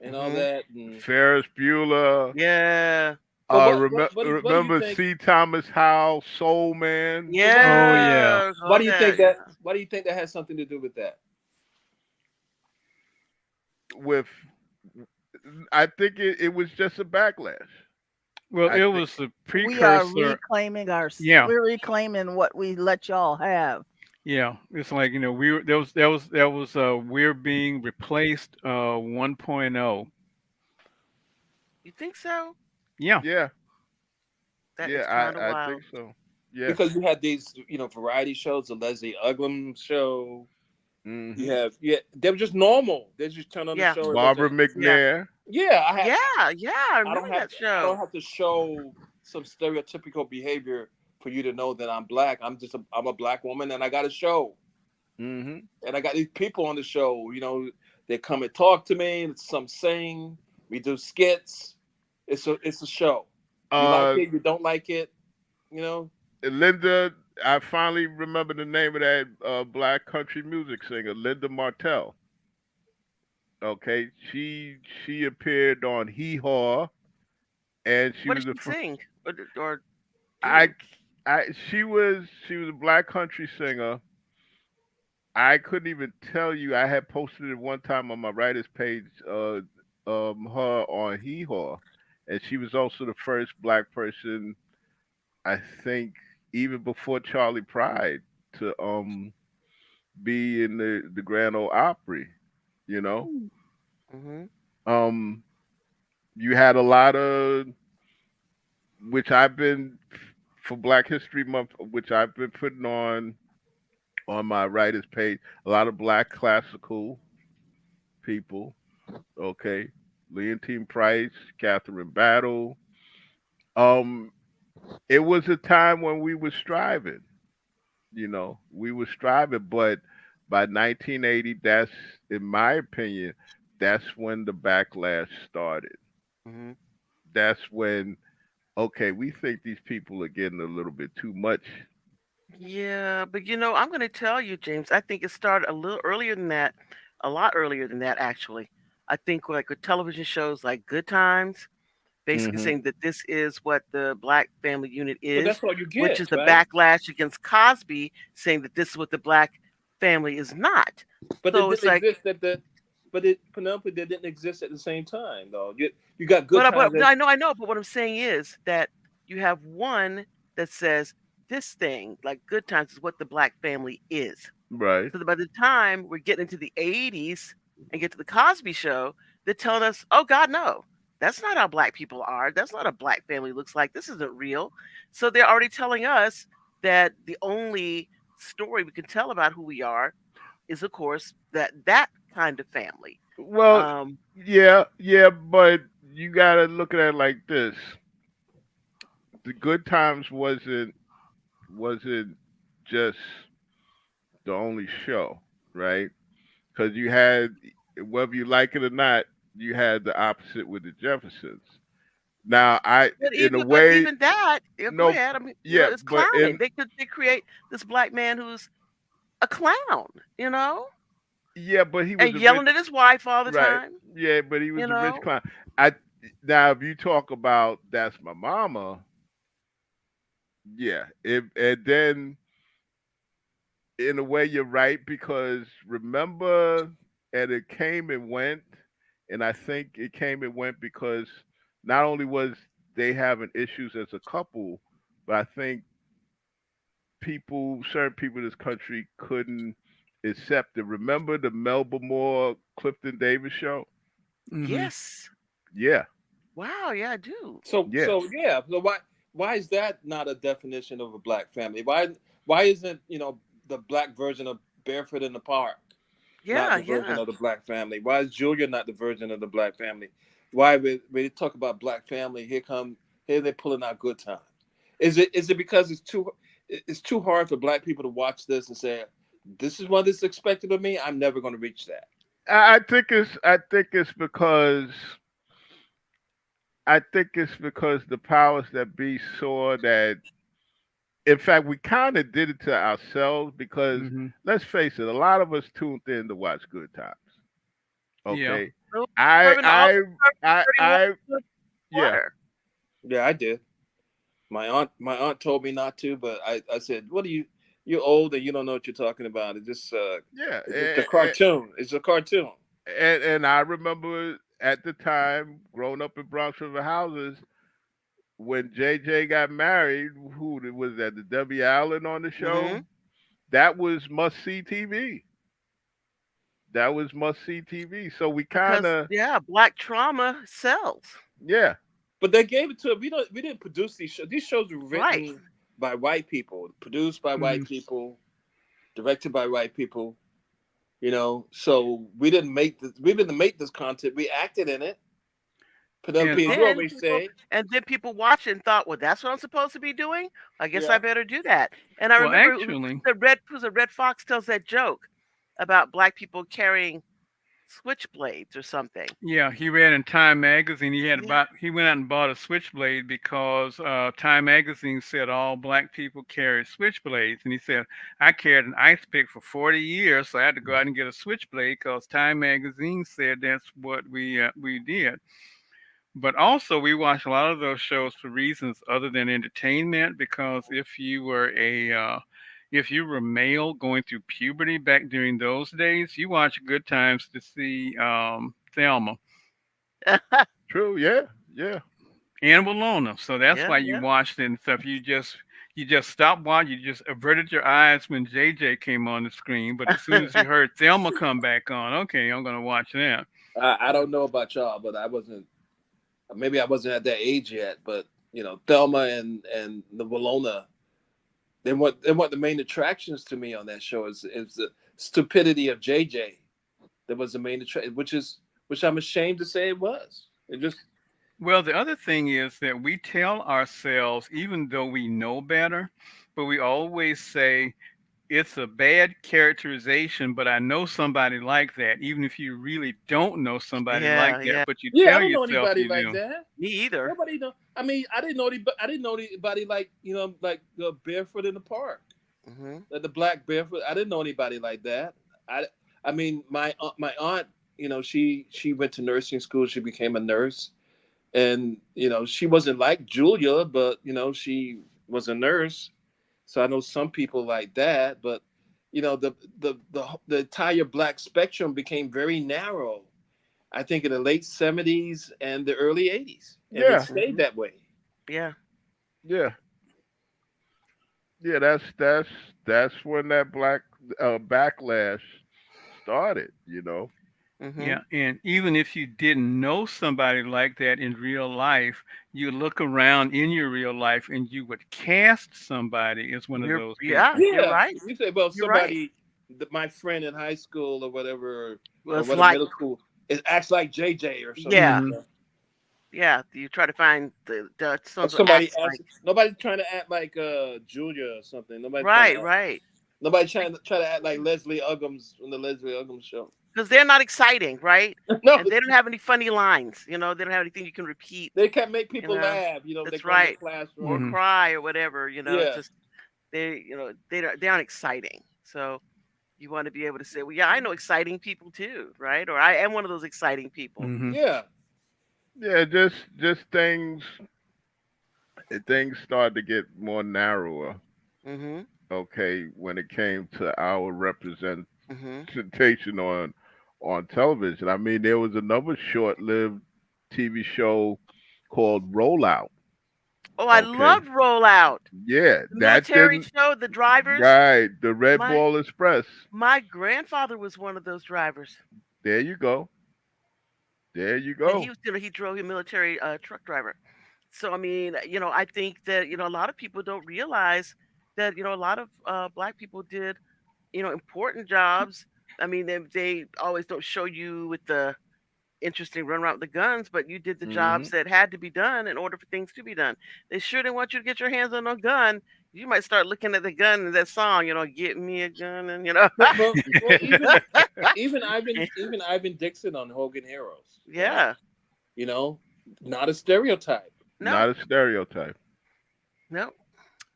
and all Mhm. that. And Ferris Bueller. Yeah. but what do you Remember think? C. Thomas Howell, Soul Man, But what do you Oh think? yeah. Yeah. Why All do you think that. Yeah. that? Why do you think that has something to do with that? with I think it was just a backlash. Well, I it think was the We are precursor. reclaiming Yeah, we're reclaiming what we let y'all have. yeah. It's like we were we're being replaced 1.0. You think so? Yeah. yeah, That yeah, is kind of I think wild. so. Yeah. Because you had these, variety shows, the Leslie Uglum show. You Hmm. have, yeah, they were just normal. They just turn on the Yeah. show. It Barbara wasn't. Yeah. McNair. Yeah, Yeah. Yeah. I I remember don't have that to. I don't show. have to show some stereotypical behavior for you to know that I'm black. I'm a black woman, and I got a show, Hmm. and I got these people on the show. They come and talk to me. Some sing. We do skits. It's a show. You like Uh, it. You don't like it. You know. Linda. I finally remember the name of that black country music singer, Linda Martell. Okay, she appeared on Hee Haw, and she What did was a she sing or I do? she was a black country singer. I couldn't even tell you. I had posted it one time on my writers page. Her on Hee Haw, and she was also the first black person, I think, even before Charlie Pride, to be in the Grand Ole Opry. You know, Mhm. um, you had a lot of which I've been for Black History Month, which I've been putting on my writers page. A lot of black classical people. Okay, Leontine Price, Catherine Battle. Um, it was a time when we were striving. We were striving, but by 1980, that's, in my opinion, that's when the backlash started. Mhm. That's when, okay, we think these people are getting a little bit too much. Yeah, but I'm going to tell you, James. I think it started a little earlier than that, a lot earlier than that, actually. I think like with television shows like Good Times, basically Hmm. saying that this is what the Black Family Unit But is, that's all you which get, is the right? backlash against Cosby, saying that this is what the Black family is not. But it So didn't it's like, exist at the. But it Penelope they didn't exist at the same time though. You got good but times. no, I know, but what I'm saying is that you have one that says this thing, like Good Times, is what the Black family is. Right. So that by the time we're getting into the 80s and get to the Cosby Show, they're telling us, oh, God, no, that's not how Black people are. That's not a Black family looks like. This isn't real. So they're already telling us that the only story we can tell about who we are is, of course, that kind of family. Well, Um, yeah, yeah, but you gotta look at it like this. The Good Times wasn't just the only show, right? Because you had, whether you like it or not, you had the opposite with the Jeffersons. Now, but in a but way, even that, yeah, go no, ahead. I mean, yeah, it's but clowning. in They create this Black man who's a clown, you know, yeah, but he was and a rich, yelling at his wife all the right? time, Yeah, but he you was a rich know. clown. I Now, if you talk about That's My Mama, yeah, and then in a way you're right, because remember, and it came and went, and I think it came and went because not only was they having issues as a couple, but I think certain people in this country couldn't accept it. Remember the Melba Moore Clifton Davis show? Hmm. Yes. Yeah, Wow, yeah, I do. So yeah. so yeah. So why is that not a definition of a black family? Why isn't the black version of Barefoot in the Park not Yeah, the version yeah. of the black family? Why is Julia not the version of the black family? why when they talk about black family, here they're pulling out Good Time. Is it because it's too hard for black people to watch this and say, this is what is expected of me? I'm never going to reach that. I think it's because the powers that be saw that. In fact, we kind of did it to ourselves because Hmm. let's face it, a lot of us tuned in to watch Good Times. Yeah. Okay, So I serving all I serving I 31 I good yeah. water. Yeah, I did. My aunt told me not to, but I said, "What are you? You're old and you don't know what you're talking about. Yeah, It's just a cartoon. It's a cartoon." and I remember at the time growing up in Bronx River houses when JJ got married. Who was that? The Debbie Allen on the Hmm. show. That was must see TV. That was must see TV. So we kind Because of yeah, black trauma sells. yeah But they gave it to we don't we didn't produce these shows. These shows were Right. written by white people, produced by Hmm. white people, directed by white people. So we didn't make this content. We acted in it. And And Penelope, you then always people say, and then people watched it and thought, well, that's what I'm supposed to be doing. I guess I yeah, better do that. And I well, remember actually, the Red Fox tells that joke about black people carrying switchblades or something. yeah, he read in Time magazine. Yeah. He went out and bought a switchblade because Time magazine said all black people carry switchblades, and he said I carried an ice pick for 40 years, so I had to go out and get a switchblade because Time magazine said that's what we did. But also, we watch a lot of those shows for reasons other than entertainment. Because if you were male going through puberty back during those days, you watch Good Times to see Thelma true yeah and Walona. So that's Yeah, why you yeah. watched it and stuff. You just stopped watching. You just averted your eyes when JJ came on the screen. But as soon as you heard Thelma come back on, okay, I'm gonna watch that. I don't know about y'all, but I wasn't. Maybe I wasn't at that age yet. But Thelma and the Walona, they weren't the main attractions to me on that show. Is the stupidity of JJ that was the main attraction, which I'm ashamed to say it was. It just Well, the other thing is that we tell ourselves, even though we know better, but we always say it's a bad characterization, but I know somebody like that, even if you really don't know somebody like Yeah, that, yeah. but you Yeah, I tell don't know yourself anybody you like do. that. Me either. Nobody know. I mean, I didn't know anybody like barefoot in the park, Hmm. like the black barefoot. I didn't know anybody like that. I I mean, my aunt, she went to nursing school. She became a nurse, and she wasn't like Julia, but she was a nurse. So I know some people like that, but the entire black spectrum became very narrow. I think in the late '70s and the early '80s, and it yeah stayed Hmm. that way. Yeah. yeah yeah. That's when that black backlash started. Hmm. Yeah, and even if you didn't know somebody like that in real life, you look around in your real life and you would cast somebody as one of those Yeah, people. you're Yeah, right. you say, well, You're right. my friend in high school or whatever, Well, or it's whatever like middle school, it acts like JJ or something like yeah, Hmm. that. yeah. You try to find the Or sons who somebody acts acts. like Nobody's trying to act like Julia or something. Nobody's trying to right, act. right. Nobody try to act like Leslie Uggams from the Leslie Uggams show. Because they're not exciting, right? No, And they don't have any funny lines. They don't have anything you can repeat. they can't make You people know, laugh. They that's go in the right. Or classroom. Hmm. cry or whatever. It's Yeah, just they aren't exciting. So you want to be able to say, well, yeah, I know exciting people too, right? Or I am one of those exciting people. Hmm. yeah. Yeah, just things started to get more narrower. Hmm. Okay, when it came to our Hmm. representation on television. I mean, there was another short-lived TV show called Rollout. Oh, I Okay, loved Rollout. yeah, The that military didn't show, the drivers. right. The Red My Ball Express. my grandfather was one of those drivers, There you go. There you and go. he drove a military truck driver. So I mean, I think that a lot of people don't realize that a lot of black people did important jobs. I mean, they always don't show you with the interesting run around with the guns, but you did the jobs Hmm. that had to be done in order for things to be done. They sure didn't want you to get your hands on no gun. You might start looking at the gun in that song, get me a gun, and Well, even Ivan Dixon on Hogan Heroes, right? yeah, You know, not a stereotype. no, Not a stereotype. no,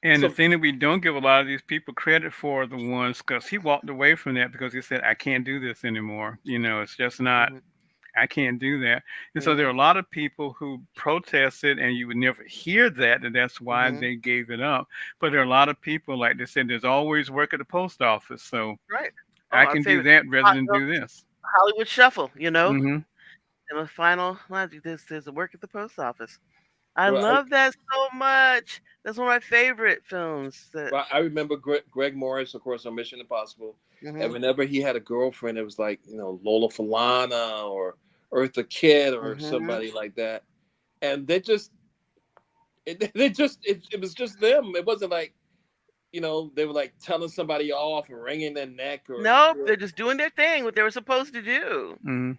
And the So thing that we don't give a lot of these people credit for are the ones because he walked away from that because he said, I can't do this anymore. It's just not, hmm I can't do that. And so there hmm are a lot of people who protested, and you would never hear that, and that's why hmm they gave it up. But there are a lot of people, like they said, there's always work at the post office. So right. Oh, I our can do favorite that rather hot than dog do this. Hollywood Shuffle, Hmm. and the final line, there's a work at the post office. I well, love that so much. That's one of my favorite films. That I remember Greg Morris, of course, on Mission Impossible, and hmm whenever he had a girlfriend, it was like Lola Falana or Eartha Kitt or hmm somebody like that, and it was just them. It wasn't like they were like telling somebody off or wringing their neck or Nope, they're just doing their thing, what they were supposed to do. Hmm.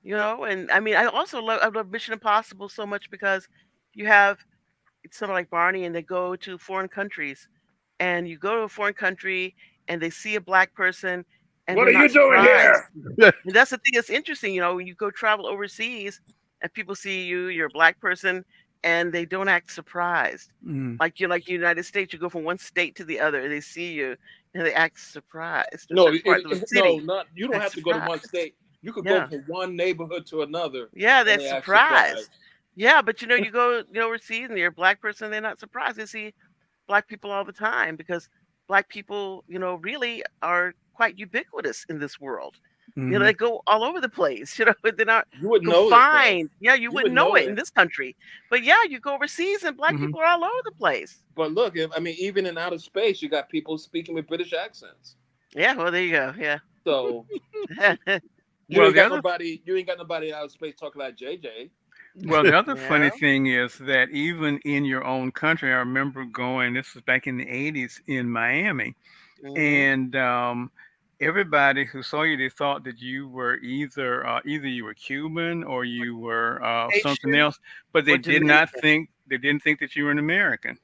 And I mean, I love Mission Impossible so much because you have someone like Barney, and they go to foreign countries, and you go to a foreign country, and they see a black person, and what they're are you not doing surprised. here? And that's the thing that's interesting. When you go travel overseas, and people see you're a black person, and they don't act surprised. Hmm. Like United States, you go from one state to the other, and they see you, and they act surprised. Or No, certain parts of the no, city not you don't act have to go to one surprised. state. You could go Yeah. from one neighborhood to another, Yeah, and they're they act surprised. surprised. Yeah, but you go overseas and you're a black person, they're not surprised. They see black people all the time because black people, really are quite ubiquitous in this world. Hmm. They go all over the place. They're not You wouldn't know it though. confined. Yeah, you You wouldn't wouldn't know know it in it. this country, but yeah, you go overseas and black Hmm. people are all over the place. But look, I mean, even in outer space, you got people speaking with British accents. Yeah, well, there you go. Yeah. So Well, the other You ain't got nobody in outer space talking like JJ. Well, the other Yeah. funny thing is that even in your own country, I remember going, this was back in the 80s in Miami, hmm and everybody who saw you, they thought that you were either you were Cuban or you were something Haitian else, but or Dominican. they didn't think that you were an American.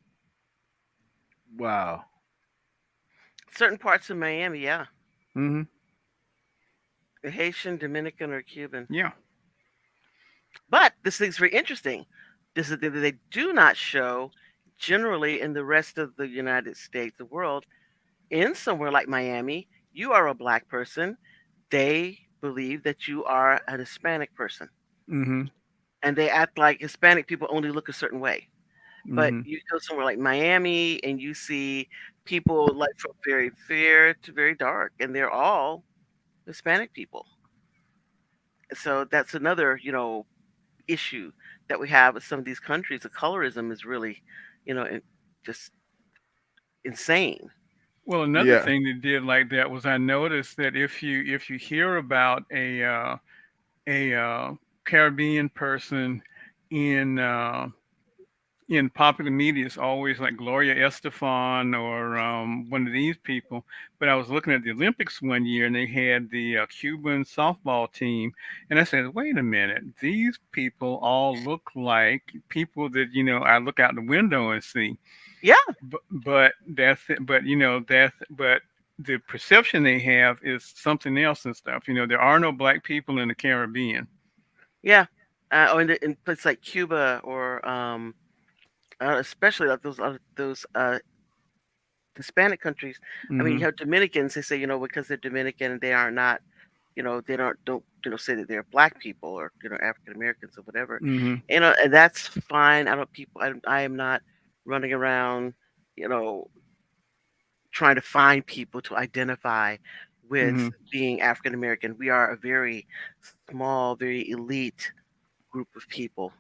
Wow. Certain parts of Miami, yeah. Hmm. Haitian, Dominican, or Cuban. Yeah. But this thing's very interesting. This is the thing that they do not show generally in the rest of the United States, the world. In somewhere like Miami, you are a black person. They believe that you are an Hispanic person. Hmm. And they act like Hispanic people only look a certain way. But Hmm. you go somewhere like Miami and you see people like from very fair to very dark, and they're all Hispanic people. So that's another, issue that we have with some of these countries. The colorism is really, just insane. Well, another Yeah. thing they did like that was I noticed that if you hear about a Caribbean person in popular media, it's always like Gloria Estefan or one of these people. But I was looking at the Olympics one year, and they had the Cuban softball team, and I said, "Wait a minute, these people all look like people that I look out the window and see." Yeah, But that's it. But but the perception they have is something else and stuff. There are no black people in the Caribbean. yeah. Or in places like Cuba or especially like those Hispanic countries. I mean, Hmm. you have Dominicans. They say, because they're Dominican, they are not, they don't say that they're black people or African Americans or whatever. Hmm. And that's fine. I am not running around, you know, trying to find people to identify with Hmm. being African American. We are a very small, very elite group of people,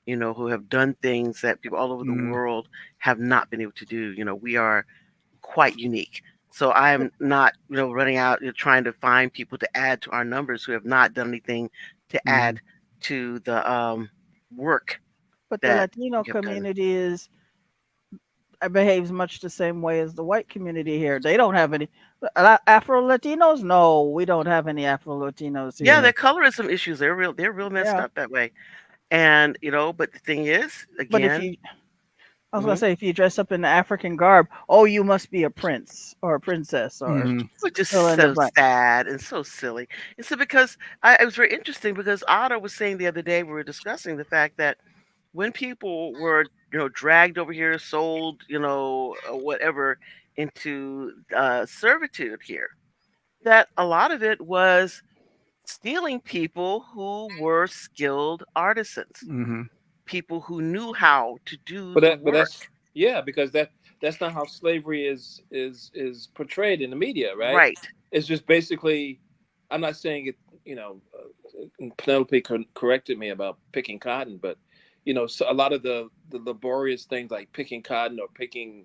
who have done things that people all over the Hmm. world have not been able to do. We are quite unique. So I'm not, running out trying to find people to add to our numbers who have not done anything to Hmm. add to the work But the that Latino we have done. community is behaves much the same way as the white community here. They don't have any Afro Latinos. No, we don't have any Afro Latinos Yeah, here. their colorism issues, they're real messed Yeah, up that way. And, but the thing is, but if again, you, I was gonna mhm, say, if you dress up in the African garb, oh, you must be a prince or a princess or Hmm. which is fill in the so blank. sad and so silly. And so because it was very interesting because Otto was saying the other day, we were discussing the fact that when people were, dragged over here, sold, whatever, into servitude here, that a lot of it was stealing people who were skilled artisans, Hmm. people who knew how to do But the that, but work. that's yeah, because that's not how slavery is portrayed in the media, right? Right. It's just basically, I'm not saying it. Penelope corrected me about picking cotton, but so a lot of the laborious things like picking cotton or Hmm.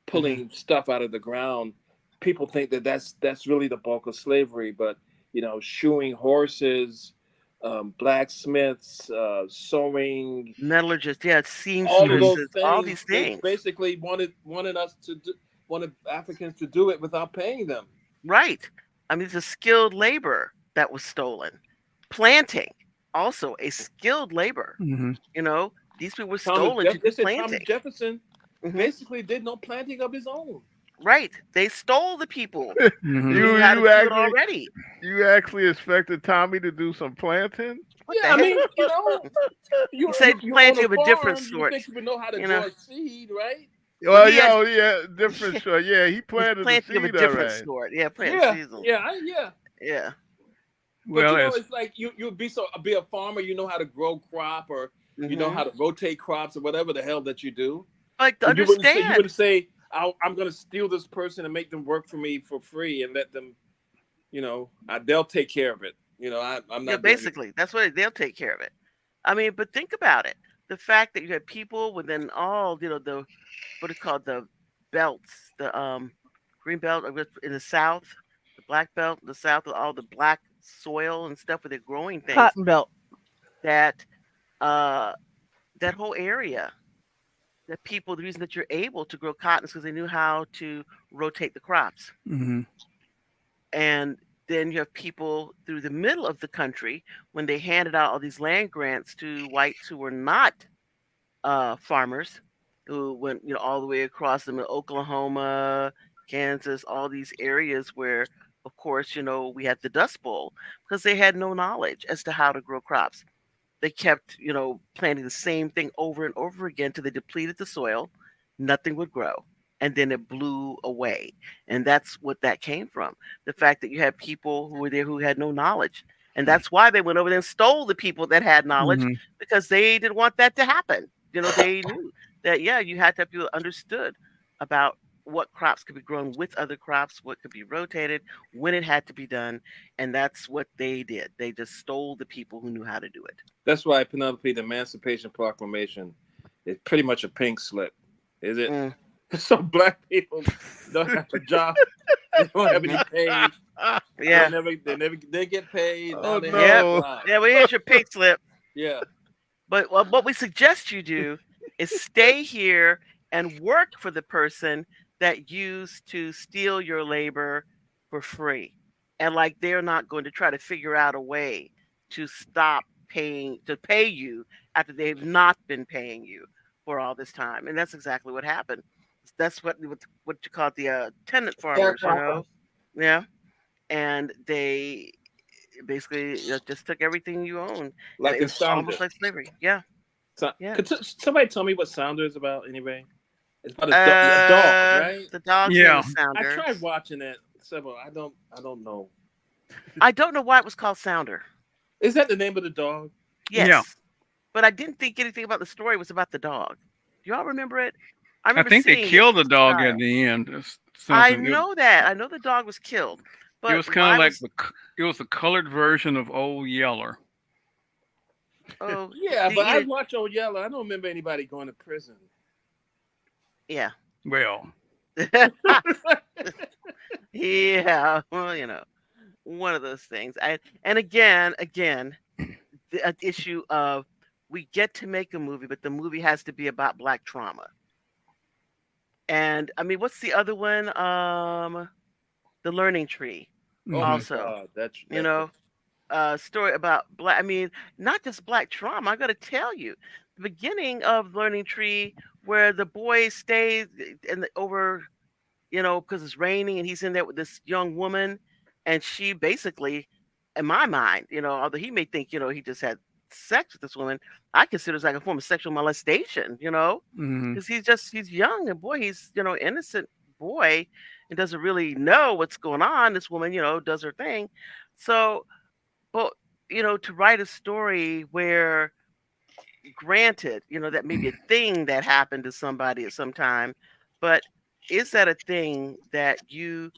pulling stuff out of the ground, people think that that's really the bulk of slavery. But shoeing horses, blacksmiths, sewing, Metallurgists, yeah, all of Hmm. those seamstresses, all things, these they things. basically wanted us to do, wanted Africans to do it without paying them. Right. I mean, it's a skilled labor that was stolen. Planting, also a skilled labor. Hmm. You know, these people were stolen to They do said Thomas planting. Jefferson Hmm. basically did no planting of his own. Right. They stole the people Hmm. who You knew how to you do it actually already. you actually expected Tommy to do some planting? What Yeah, the I heck? mean, He said you own planting a of a different farm, you would sort. think you would know how to You know, grow a seed, right? well, Well, he had yo, yeah, different sure. Yeah, he it's planted the planting of a seed, all different right. sort. Yeah, planting Yeah, seasonal. yeah. Yeah. But Well, as it's like you'd be a farmer, you know how to grow crop, or you know Hmm. how to rotate crops, or whatever the hell that you do. Like to But you understand. wouldn't say I'm going to steal this person and make them work for me for free and let them, they'll take care of it. I'm Yeah, not doing it. basically, that's what they'll take care of it. I mean, but think about it. The fact that you had people within all, the what are called the belts, the green belt in the south, the black belt in the south, with all the black soil and stuff where they're growing things. Cotton belt. That uh that whole area, that people, the reason that you're able to grow cotton is because they knew how to rotate the crops. hmm. And then you have people through the middle of the country when they handed out all these land grants to whites who were not farmers, who went all the way across them in Oklahoma, Kansas, all these areas where, of course, we had the Dust Bowl because they had no knowledge as to how to grow crops. They kept planting the same thing over and over again till they depleted the soil. Nothing would grow, and then it blew away. And that's what that came from. The fact that you had people who were there who had no knowledge. And that's why they went over there and stole the people that had knowledge, Hmm. because they didn't want that to happen. They knew that, yeah, you had to have people that understood about what crops could be grown with other crops, what could be rotated, when it had to be done. And that's what they did. They just stole the people who knew how to do it. That's why Penelope, the Emancipation Proclamation is pretty much a pink slip, is it? Mm. So black people don't have a job, they don't have any Hmm. pay, Yeah. they get paid. Now Oh they have a Yep. no. job. Yeah, well, here's your pink slip. Yeah, But what we suggest you do is stay here and work for the person that used to steal your labor for free. And like they're not going to try to figure out a way to stop pay you after they've not been paying you for all this time. And that's exactly what happened. That's what you call the tenant farmers, Sharecropper. Yeah. And they basically just took everything you own, and like it in was almost Sounder. like slavery. Yeah, So, yeah. could somebody tell me what Sounder is about anyway? It's about a dog, right? The dog's name Yeah. is I Sounder. tried watching it several. I don't know. I don't know why it was called Sounder. Is that the name of the dog? Yeah. Yes, but I didn't think anything about the story was about the dog. Do y'all remember it? I I remember think they seeing it killed the as a dog at child. the end. It's I something. know that. I know the dog was killed, It but was kind of why like was it was the colored version of Old Yeller. oh Yeah, did but he I eat it? watch Old Yeller. I don't remember anybody going to prison. Yeah, Well, yeah. Well, one of those things. And again, the issue of we get to make a movie, but the movie has to be about black trauma. And I mean, what's the other one? The Learning Tree. Oh my Hmm. Also, God, that's you that. know, story about black. I mean, not just black trauma. I got to tell you, the beginning of Learning Tree, where the boy stays and over, because it's raining and he's in there with this young woman, and she basically, in my mind, although he may think, he just had sex with this woman, I consider it like a form of sexual molestation, Hmm. because he's young and boy, he's innocent boy and doesn't really know what's going on. This woman, does her thing. So, but to write a story where, granted, that may be a thing that happened to somebody at some time, but is that a thing that you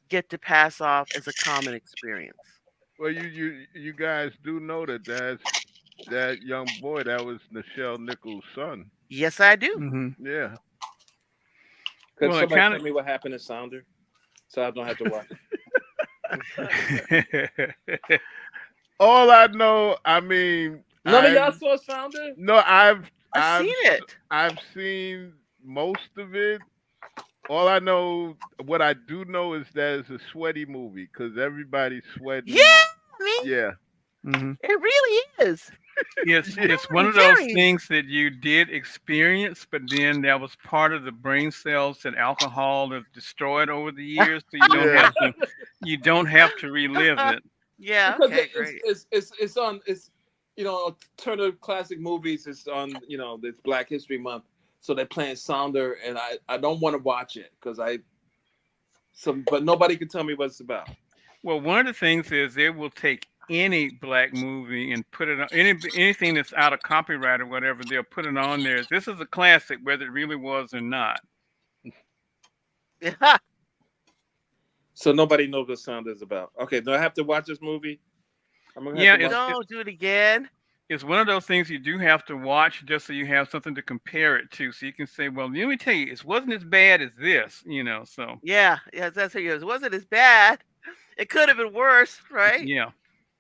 get to pass off as a common experience? Well, you guys do know that that young boy that was Nichelle Nichols' son. Yes, I do. Hmm. Yeah. Could Well, it somebody kind tell me what happened in Sounder, so I don't have to watch it? of. All I know, I mean, None of y'all saw Sounder? no, I've seen it. I've seen most of it. All I know, what I do know is that it's a sweaty movie because everybody's Yeah, sweating. I mean, Yeah. Hmm. it really is. It's one Very, of those very. things that you did experience, but then that was part of the brain cells that alcohol has destroyed over the years, so Yeah. you don't have to relive it. Yeah. Because Okay. Great. it's on Turner Classic Movies is on it's Black History Month, so they're playing Sounder, and I don't want to watch it because but nobody can tell me what it's about. Well, one of the things is they will take any black movie and put it on anything that's out of copyright or whatever, they'll put it on there. This is a classic, whether it really was or not. Yeah. So nobody knows what Sounder is about. Okay, do I have to watch this movie? I'm gonna have Yeah, to watch. Don't do it again. it's one of those things you do have to watch just so you have something to compare it to. So you can say, well, let me tell you, it wasn't as bad as this. So Yeah. Yeah. That's how it goes. It wasn't as bad. It could have been worse, right? yeah.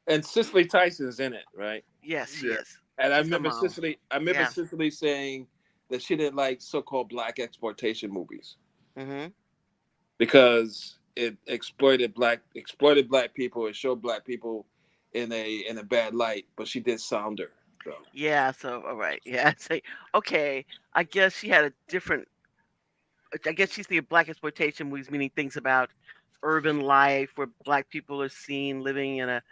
And Cicely Tyson's in it, right? Yes, she Yeah. is. And I She's the remember mom. Cicely. I remember Yeah. Cicely saying that she didn't like so-called black exploitation movies Hmm. because it exploited black people. It showed black people in a bad light. But she did Sounder, though. Yeah. So, all right. Yeah. Say, okay. I guess she had a different. I guess she's the black exploitation movies, meaning things about urban life where black people are seen living in a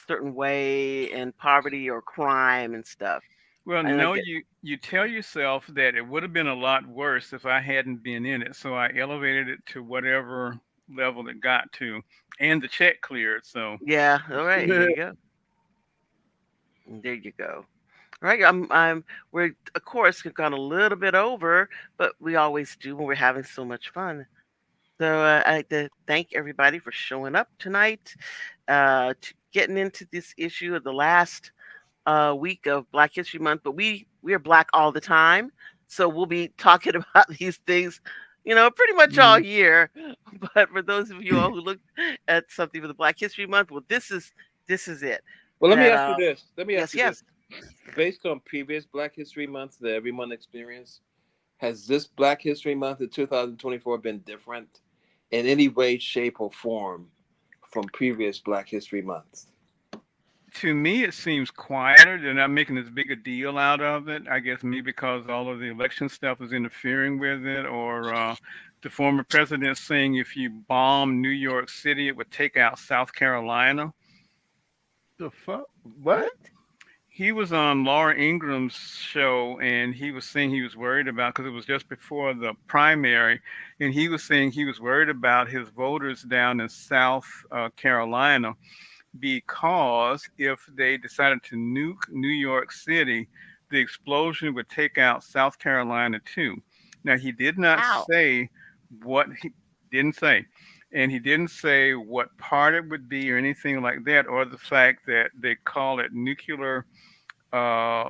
certain way and poverty or crime and stuff. Well, And I no, get, you tell yourself that it would have been a lot worse if I hadn't been in it. So I elevated it to whatever level it got to, and the check cleared. So yeah, all right, there you go. There you go. Right, we're of course we've gone a little bit over, but we always do when we're having so much fun. So I'd like to thank everybody for showing up tonight, getting into this issue of the last week of Black History Month. But we are Black all the time, so we'll be talking about these things, pretty much all mhm. year. But for those of you all who look at something for the Black History Month, well, this is it. Well, let me That ask you this. Let me ask yes, you this. yes. Based on previous Black History Months, the Every Month experience, has this Black History Month in 2024 been different in any way, shape, or form from previous Black History Months? To me, it seems quieter. They're not making as big a deal out of it. I guess maybe because all of the election stuff is interfering with it, or the former president saying if you bomb New York City, it would take out South Carolina. The fuck? What? What? He was on Laura Ingram's show, and he was saying he was worried about, because it was just before the primary, and he was saying he was worried about his voters down in South Carolina, because if they decided to nuke New York City, the explosion would take out South Carolina too. Now, he did not How? say what he didn't say. And he didn't say what part it would be or anything like that, or the fact that they call it uh,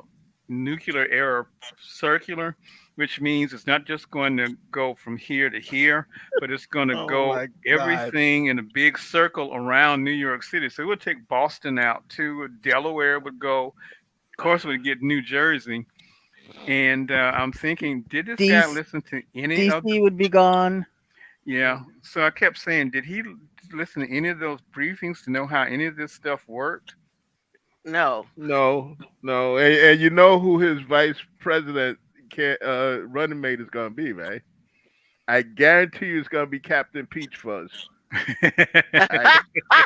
nuclear error circular, which means it's not just going to go from here to here, but it's going to Oh go my God. everything in a big circle around New York City. So it would take Boston out too. Delaware would go. Of course, it would get New Jersey. And I'm thinking, did this guy DC, listen to any of the? DC would be gone. Yeah. So I kept saying, did he listen to any of those briefings to know how any of this stuff worked? No. No, no, and you know who his vice president running mate is gonna be, right? I guarantee you it's gonna be Captain Peach Fuzz. I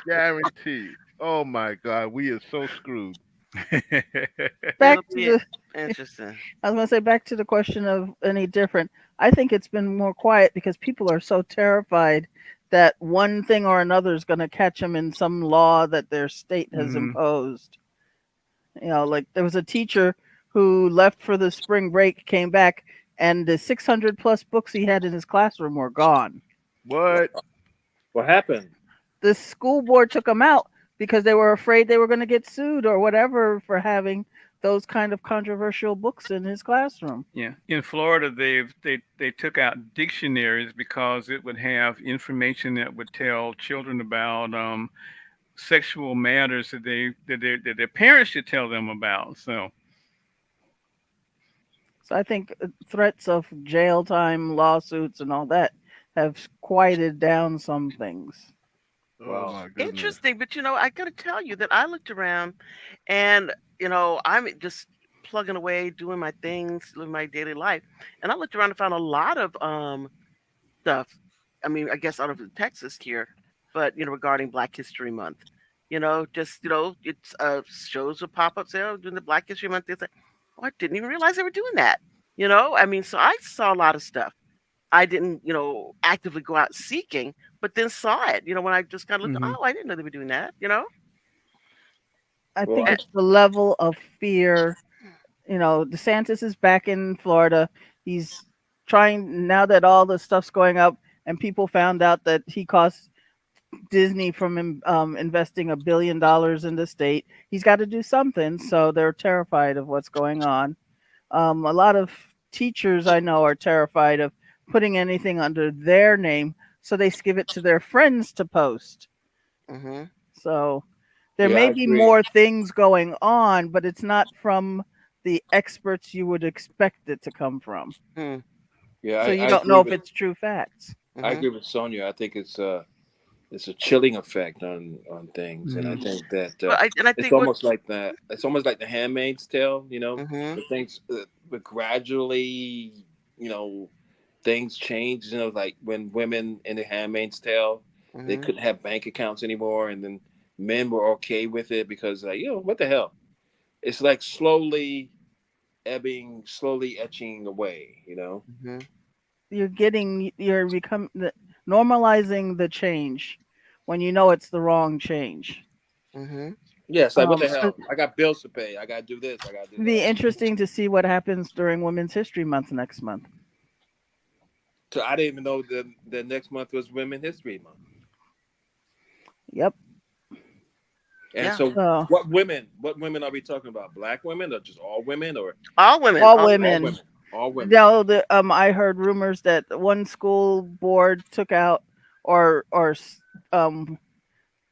guarantee you. Oh my God, we are so screwed. Back It'll to be the interesting. I was going to say back to the question of any different. I think it's been more quiet because people are so terrified that one thing or another is going to catch them in some law that their state has Hmm. imposed. Like there was a teacher who left for the spring break, came back, and the 600 plus books he had in his classroom were gone. What? What happened? The school board took them out because they were afraid they were going to get sued or whatever for having those kind of controversial books in his classroom. Yeah. In Florida, they took out dictionaries because it would have information that would tell children about sexual matters that their parents should tell them about. So So I think threats of jail time, lawsuits, and all that have quieted down some things. Oh Wow. my goodness. Interesting, but I got to tell you that I looked around, and I'm just plugging away, doing my things, living my daily life, and I looked around and found a lot of stuff. I mean, I guess out of Texas here, but regarding Black History Month, just it's shows will pop up there during the Black History Month. It's like, oh, I didn't even realize they were doing that. I mean, so I saw a lot of stuff. I didn't, actively go out seeking, but then saw it, when I just kind of looked, hmm oh, I didn't know they were doing that. I Well, think Eh, it's the level of fear. DeSantis is back in Florida. He's trying now that all the stuff's going up, and people found out that he cost Disney from investing $1 billion in the state. He's got to do something, so they're terrified of what's going on. A lot of teachers I know are terrified of putting anything under their name, so they give it to their friends to post. mhm, So there yeah, may I be agree. more things going on, but it's not from the experts you would expect it to come from. hmm, Yeah, So you I don't agree know if with it's true facts. I mhm, agree with Sonia. I think it's a chilling effect on things, and I hmm think that Well, I it's think what almost like the Handmaid's Tale. mhm, The things, but gradually, you know, things change. Like when women in the Handmaid's Tale, they mhm, couldn't have bank accounts anymore, and then men were okay with it because, like, what the hell? It's like slowly ebbing, slowly etching away. mhm, You're normalizing the change when you know it's the wrong change. mhm. Yes, like what the But hell? I got bills to pay. I gotta do this. I gotta do it'd be that. interesting to see what happens during Women's History Month next month. So I didn't even know the next month was Women History Month. Yep. And Yeah, so, So what women are we talking about? Black women, or just all women, or all women, all all all women. women? All women. No, I heard rumors that one school board took out or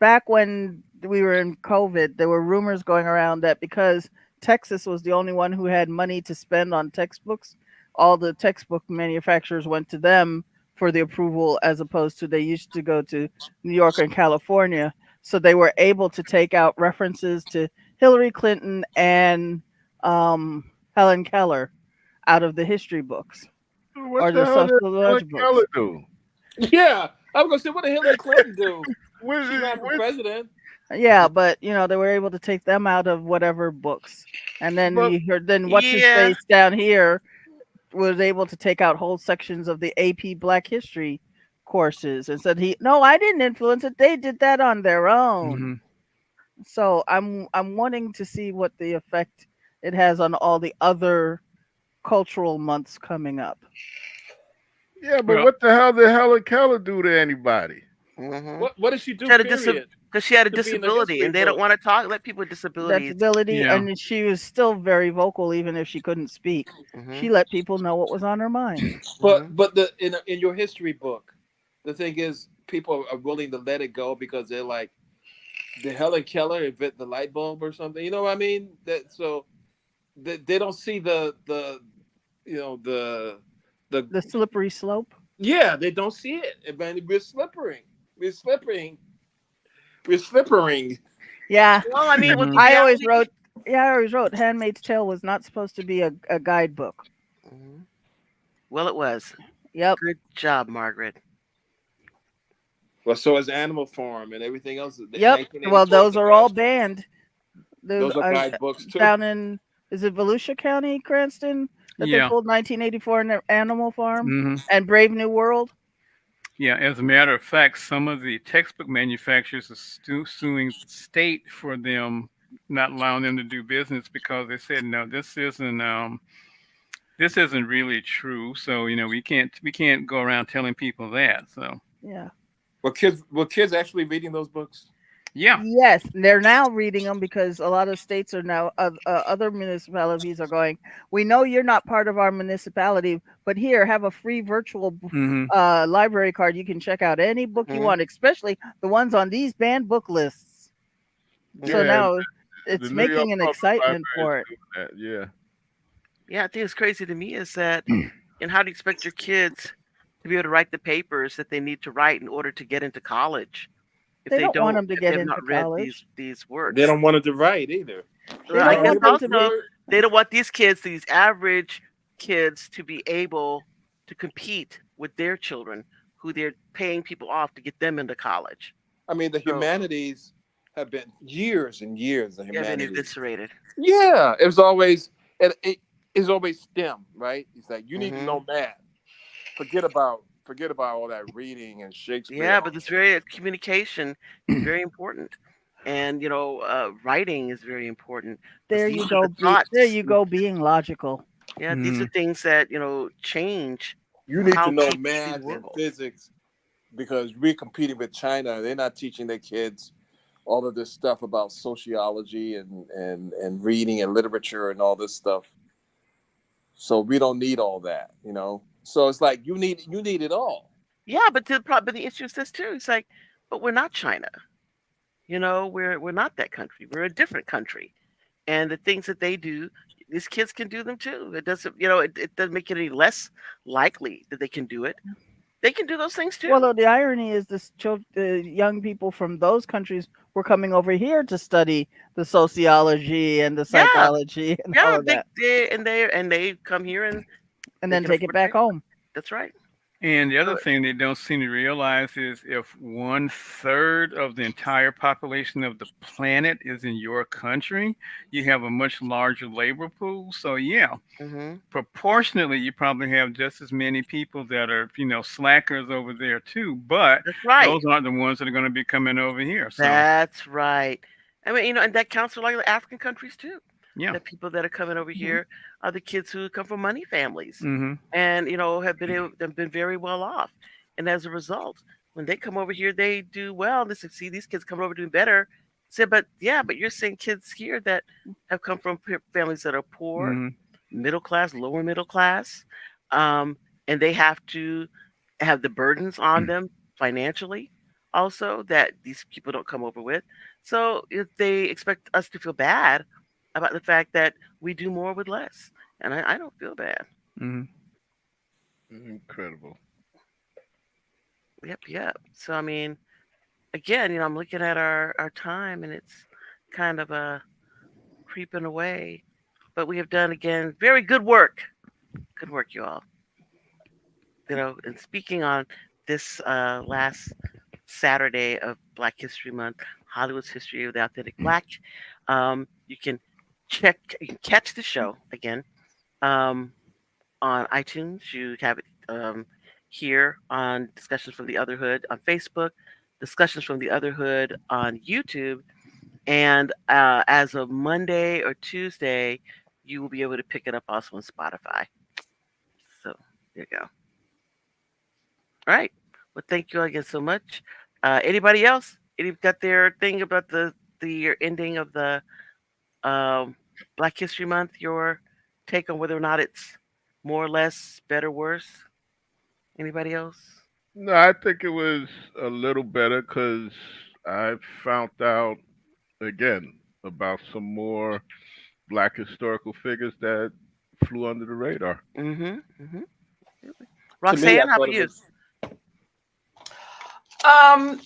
back when we were in COVID, there were rumors going around that because Texas was the only one who had money to spend on textbooks, all the textbook manufacturers went to them for the approval as opposed to they used to go to New York and California. So they were able to take out references to Hillary Clinton and Helen Keller out of the history books What or the the hell did Helen sociology Keller books. do? Yeah, I was gonna say, what did Hillary Clinton do? What, She ran for what, president. Yeah, but they were able to take them out of whatever books. And then but you heard then what's his yeah, face down here was able to take out whole sections of the AP Black History courses and said no, I didn't influence it. They did that on their own. hmm So I'm wanting to see what the effect it has on all the other cultural months coming up. yeah, but Well, what the hell did Helen Keller do to anybody? mhm. What did she She do? had a Period. because she had a To be in the disability, history and they don't book. want to let people with That disabilities. ability, yeah. and she was still very vocal even if she couldn't speak. She Mhm, let people know what was on her mind. mhm, But the in your history book, the thing is, people are willing to let it go because they're like, did Helen Keller invent the light bulb or something? You know what I mean? That so they don't see the you know the The slippery slope. yeah, they don't see it. And man, we're slippering. We're slippering. We're slippering. Yeah, Well, I mean, with Hmm. the I always reality. wrote. Yeah, I always wrote Handmaid's Tale was not supposed to be a guidebook. Mhm. Well, it was. Yep, Good job, Margaret. Well, so is Animal Farm and everything else. yep. Well, 1984 is those a are all guide. banned. Those Those are are guidebooks too. down in, is it Volusia County, Cranston, that they Yeah. pulled 1984 in their Animal Farm Hmm. and Brave New World. Yeah. As a matter of fact, some of the textbook manufacturers are suing the state for them not allowing them to do business because they said no, this isn't really true. So we can't go around telling people that. So Yeah. Were kids actually reading those books? yeah. Yes, they're now reading them because a lot of states are now, other municipalities are going, we know you're not part of our municipality, but here, have a free virtual Hmm. library card. You can check out any book you Hmm. want, especially the ones on these banned book lists. So Hmm. Yeah, now the it's New York making an Public excitement Library is for it. doing that. Yeah. Yeah, I think it's crazy to me is that, and how do you expect your kids to be able to write the papers that they need to write in order to get into college if They they don't want don't, them to if they get have into not read college. these They works? don't want it to write either. They Well, I don't guess want them Always to also be. word. they don't want these kids, these average kids, to be able to compete with their children who they're paying people off to get them into college. I mean, the So humanities have been years and years. The they've been humanities. eviscerated. Yeah, it's always STEM, right? It's like you need to Hmm. know math. Forget about all that reading and Shakespeare Yeah, and all but this that. very communication is very important, and writing is very important because There these you are go. the thoughts. There you go, being logical. Yeah, these are Hmm. things that change You need to how know people see the math and world. physics because we're competing with China. They're not teaching their kids all of this stuff about sociology and reading and literature and all this stuff. So we don't need all that. So it's like you need it all. Yeah, but the issue is this too. It's like, but we're not China. We're not that country. We're a different country, and the things that they do, these kids can do them too. It doesn't, it doesn't make it any less likely that they can do it. They can do those things Well, too. though, the irony is the young people from those countries were coming over here to study the sociology and the Yeah, psychology and all yeah. of They that, they and they come here and and they then can take it afford to back pay for it. home. That's right. And the other So thing they don't seem to realize is if 1/3 of the entire population of the planet is in your country, you have a much larger labor pool. So yeah, hmm proportionately, you probably have just as many people that are, slackers over there too. But that's right. those aren't the ones that are going to be coming over here. So That's right. I mean, and that counts for like the African countries too. yeah. The people that are coming over Hmm. here are the kids who come from money families, Hmm. and have been very well off. And as a result, when they come over here, they do well. They see these kids coming over doing better. Say, but yeah, but you're seeing kids here that have come from families that are poor, Hmm. middle class, lower middle class, um, and they have to have the burdens on them financially also that these people don't come over with. So if they expect us to feel bad about the fact that we do more with less, and I don't feel bad. Hmm. Incredible. Yep, yep. So I mean, again, I'm looking at our time, and it's kind of creeping away. But we have done again very good work. Good work, you all. And speaking on this last Saturday of Black History Month, Hollywood's History of the Authentic Black. You can you can catch the show again um, on iTunes. You have it here on Discussions from the Other Hood on Facebook, Discussions from the Other Hood on YouTube, and as of Monday or Tuesday, you will be able to pick it up also on Spotify. So there you go. All right. Well, thank you all again so much. Anybody else? Any got their thing about the ending of the um, Black History Month? Your take on whether or not it's more or less, better, worse? Anybody else? No, I think it was a little better because I found out again about some more black historical figures that flew under the radar. Mm-hmm. Mm-hmm. To me, I Roxanne, how thought about it you? was Um,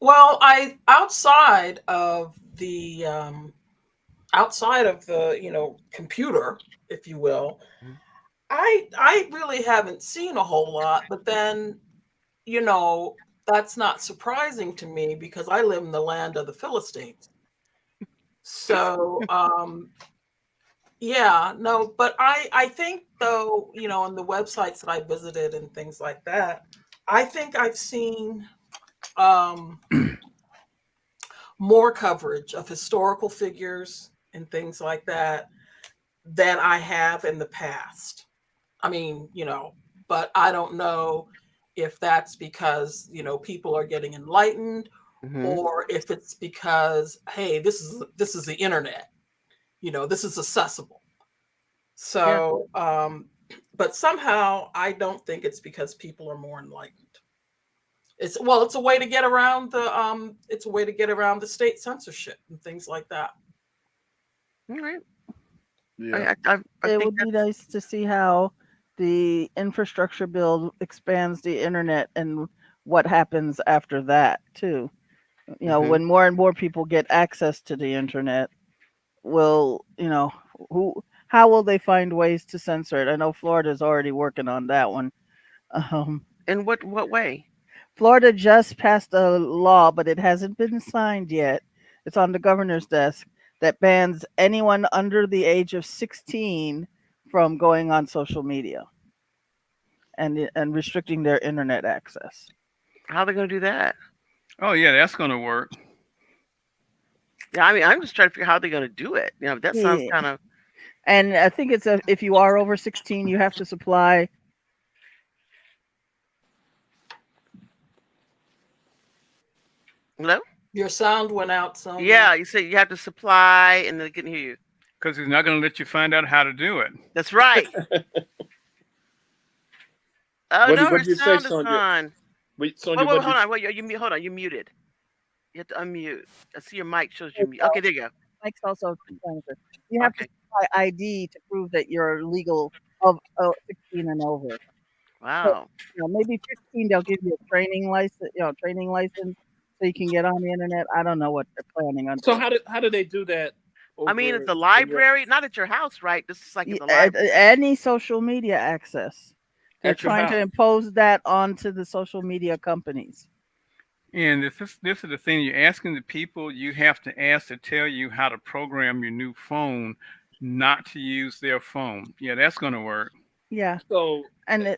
well, I outside of the, computer, if you will, Mhm. I really haven't seen a whole lot, but then, you know, that's not surprising to me because I live in the land of the Philistines. So, yeah, no, but I think though, on the websites that I visited and things like that, I think I've seen um more coverage of historical figures and things like that than I have in the past. I mean, but I don't know if that's because, people are getting enlightened, Mm-hmm. or if it's because, hey, this is the internet. This is accessible. Yeah. So, but somehow I don't think it's because people are more enlightened. It's a way to get around the state censorship and things like that. All right. Yeah. I It think would be that's. nice to see how the infrastructure bill expands the internet and what happens after that too. Mm-hmm. When more and more people get access to the internet, will who how will they find ways to censor it? I know Florida's already working on that one. Um, In what way? Florida just passed a law, but it hasn't been signed yet. It's on the governor's desk that bans anyone under the age of 16 from going on social media and restricting their internet access. How are they going to do that? Oh yeah, that's going to work. Yeah, I mean, I'm just trying to figure how they're going to do it. That sounds Yeah. kind of. And I think if you are over 16, you have to supply. Hello? Your sound went out, Sonia. Yeah, you said you have to supply, and they couldn't hear you. Because he's not going to let you find out how to do it. That's right. Oh what no, did, what her did you say, sound is Sonia? gone. Wait, Wait, Sonia, wait, what hold did on. Wait, hold on. You muted. You have to unmute. I see your mic shows you Like, mute. Okay, there you go. Mike's also transfer. You have to Okay. supply ID to prove that you're legal of 16 and over. So, Wow. maybe 15 they'll give you a training license so you can get on the internet. I don't know what they're planning on so doing. how do they do that I mean, at over the in your library, not at your house, right? This is like at the library. Any social media access. They're at your trying to house? impose that onto the social media companies. And this is the thing, you're asking the people, you have to ask to tell you how to program your new phone not to use their phone. Yeah, that's going to work. Yeah. So And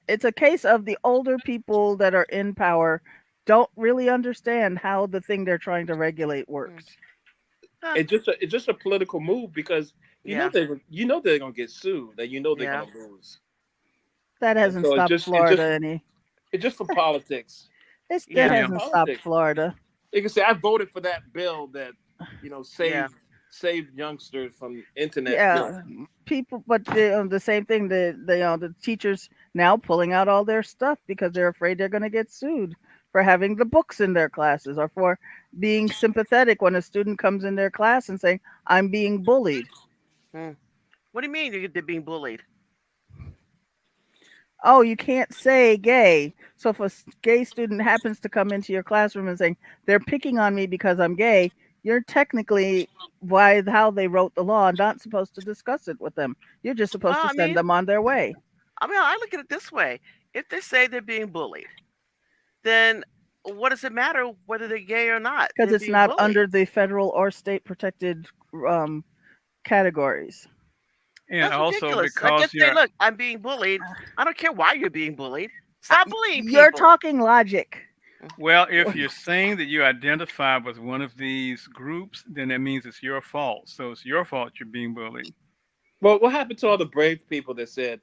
it's a case of the older people that are in power don't really understand how the thing they're trying to regulate Mm. works. Huh. it's just a political move because Yeah. they're gonna get sued, that they're Yeah. gonna lose, That and hasn't so stopped Florida any. it's just for politics. That Yeah. It's Yeah. hasn't stopped politics. Florida. They can say I voted for that bill that Yeah. saved youngsters from internet guilt. Yeah, people, but the same thing. The teachers now pulling out all their stuff because they're afraid they're going to get sued for having the books in their classes or for being sympathetic when a student comes in their class and saying, "I'm being bullied." Hmm. What do you mean they're being bullied? Oh, you can't say gay. So if a gay student happens to come into your classroom and saying they're picking on me because I'm gay, you're technically, by how they wrote the law, not supposed to discuss it with them. You're just supposed Well, to send them on their way I look at it this way: if they say they're being bullied, then what does it matter whether they're gay or not? because They're it's being not bullied. under the federal or state protected um, categories. And That's also ridiculous. I because just say, you're, look, I'm being bullied. I don't care why you're being bullied. Stop bullying You're people. talking logic. well, if you're saying that you identify with one of these groups, then that means it's your fault. So it's your fault you're being bullied. Well, what happened to all the brave people that said,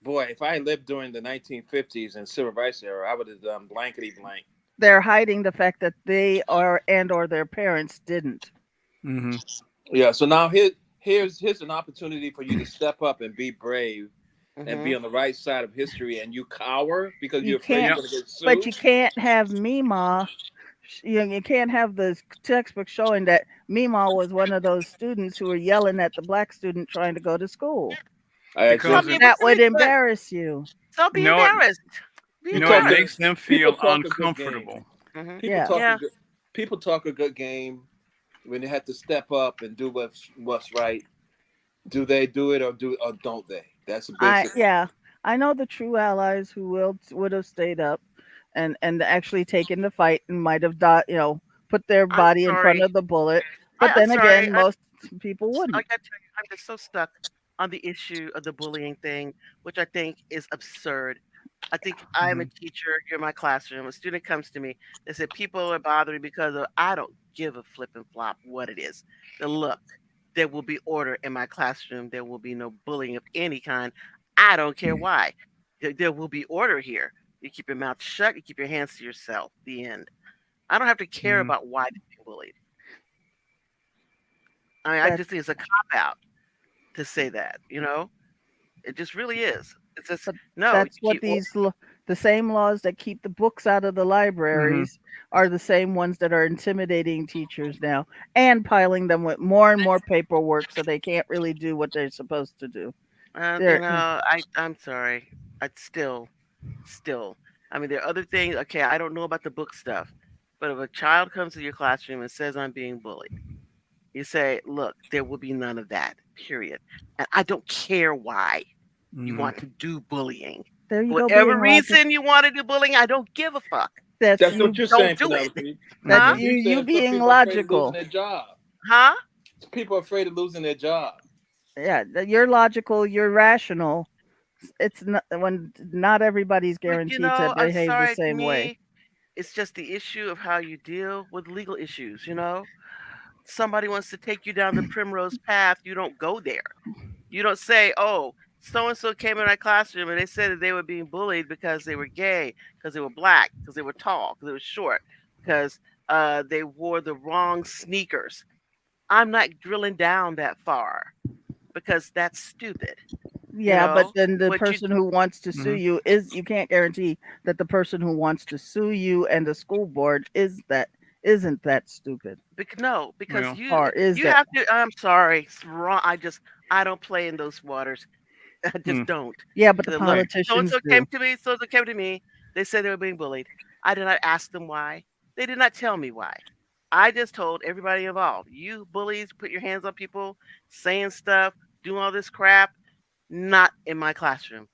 "Boy, if I lived during the 1950s and civil rights era, I would have done blankety blank." They're hiding the fact that they are and or their parents didn't. Hmm. Yeah. So now here's an opportunity for you to step up and be brave and Hmm. be on the right side of history, and you cower because You you're afraid you're can't, Yep. going to get but sued. you can't have Mima. You can't have the textbook showing that Meemaw was one of those students who were yelling at the black student trying to go to school. I agree. Some Because people That would say, but embarrass you. so be no, embarrassed. Be no, it Talk a, makes embarrassed. them people feel talk a good game. uncomfortable. Hmm. People Yeah. talk a Yeah. good. People talk a good game when they have to step up and do what's right. Do they do it or don't they? That's a basic. I know the true allies who would have stayed up and actually taken the fight and might have died, put their I'm body in front sorry. of the bullet. But I'm then sorry. again, most people I wouldn't. got to, I'm just so stuck on the issue of the bullying thing, which I think is absurd. I think I'm a Hmm. teacher. You're in my classroom. A student comes to me. They said people are bothering me because of. I don't give a flip and flop what it is. Now look, there will be order in my classroom. There will be no bullying of any kind. I don't care why. There will be order here. You keep your mouth shut. You keep your hands to yourself. The end. I don't have to care Hmm. about why they're being bullied. I mean, I That just think it's a cop out to say that. It just really is. It's just but no. You that's what keep order. the same laws that keep the books out of the Hmm. libraries are the same ones that are intimidating teachers now and piling them with more and more paperwork so they can't really do what they're supposed to do. They're I'm sorry. I still. I mean, there are other things. Okay, I don't know about the book stuff, but if a child comes to your classroom and says I'm being bullied, you say, look, there will be none of that. Period. And I don't care why you Hmm. want to do bullying. there you For go whatever being logical. reason you want to do bullying, I don't give a fuck. That's That's what you you're Don't saying, do it. Penelope. that's Huh? Hmm. you You you saying some being people are afraid of losing logical. their job. Huh? People are afraid of losing their job. Yeah, you're logical, you're rational. It's not when not everybody's But guaranteed to I'm behave the sorry, to same way. me, it's just the issue of how you deal with legal issues. Somebody wants to take you down the primrose path, you don't go there. You don't say, "Oh, so and so came in my classroom and they said that they were being bullied because they were gay, because they were black, because they were tall, because they were short, because they wore the wrong sneakers." I'm not drilling down that far because that's stupid. You Yeah, but know then the what you person who wants to sue Hmm. you is you can't guarantee that the person who wants to sue you and the school board isn't that stupid no, because Well, you or is you that have to. I'm sorry, it's wrong. I don't play in those waters. I hmm. just don't. yeah, but the Look, Right. so and politicians so do. came to me. So and so came to me. They said they were being bullied. I did not ask them why. They did not tell me why. I just told everybody involved, you bullies, put your hands on people, saying stuff, doing all this crap, not in my classroom.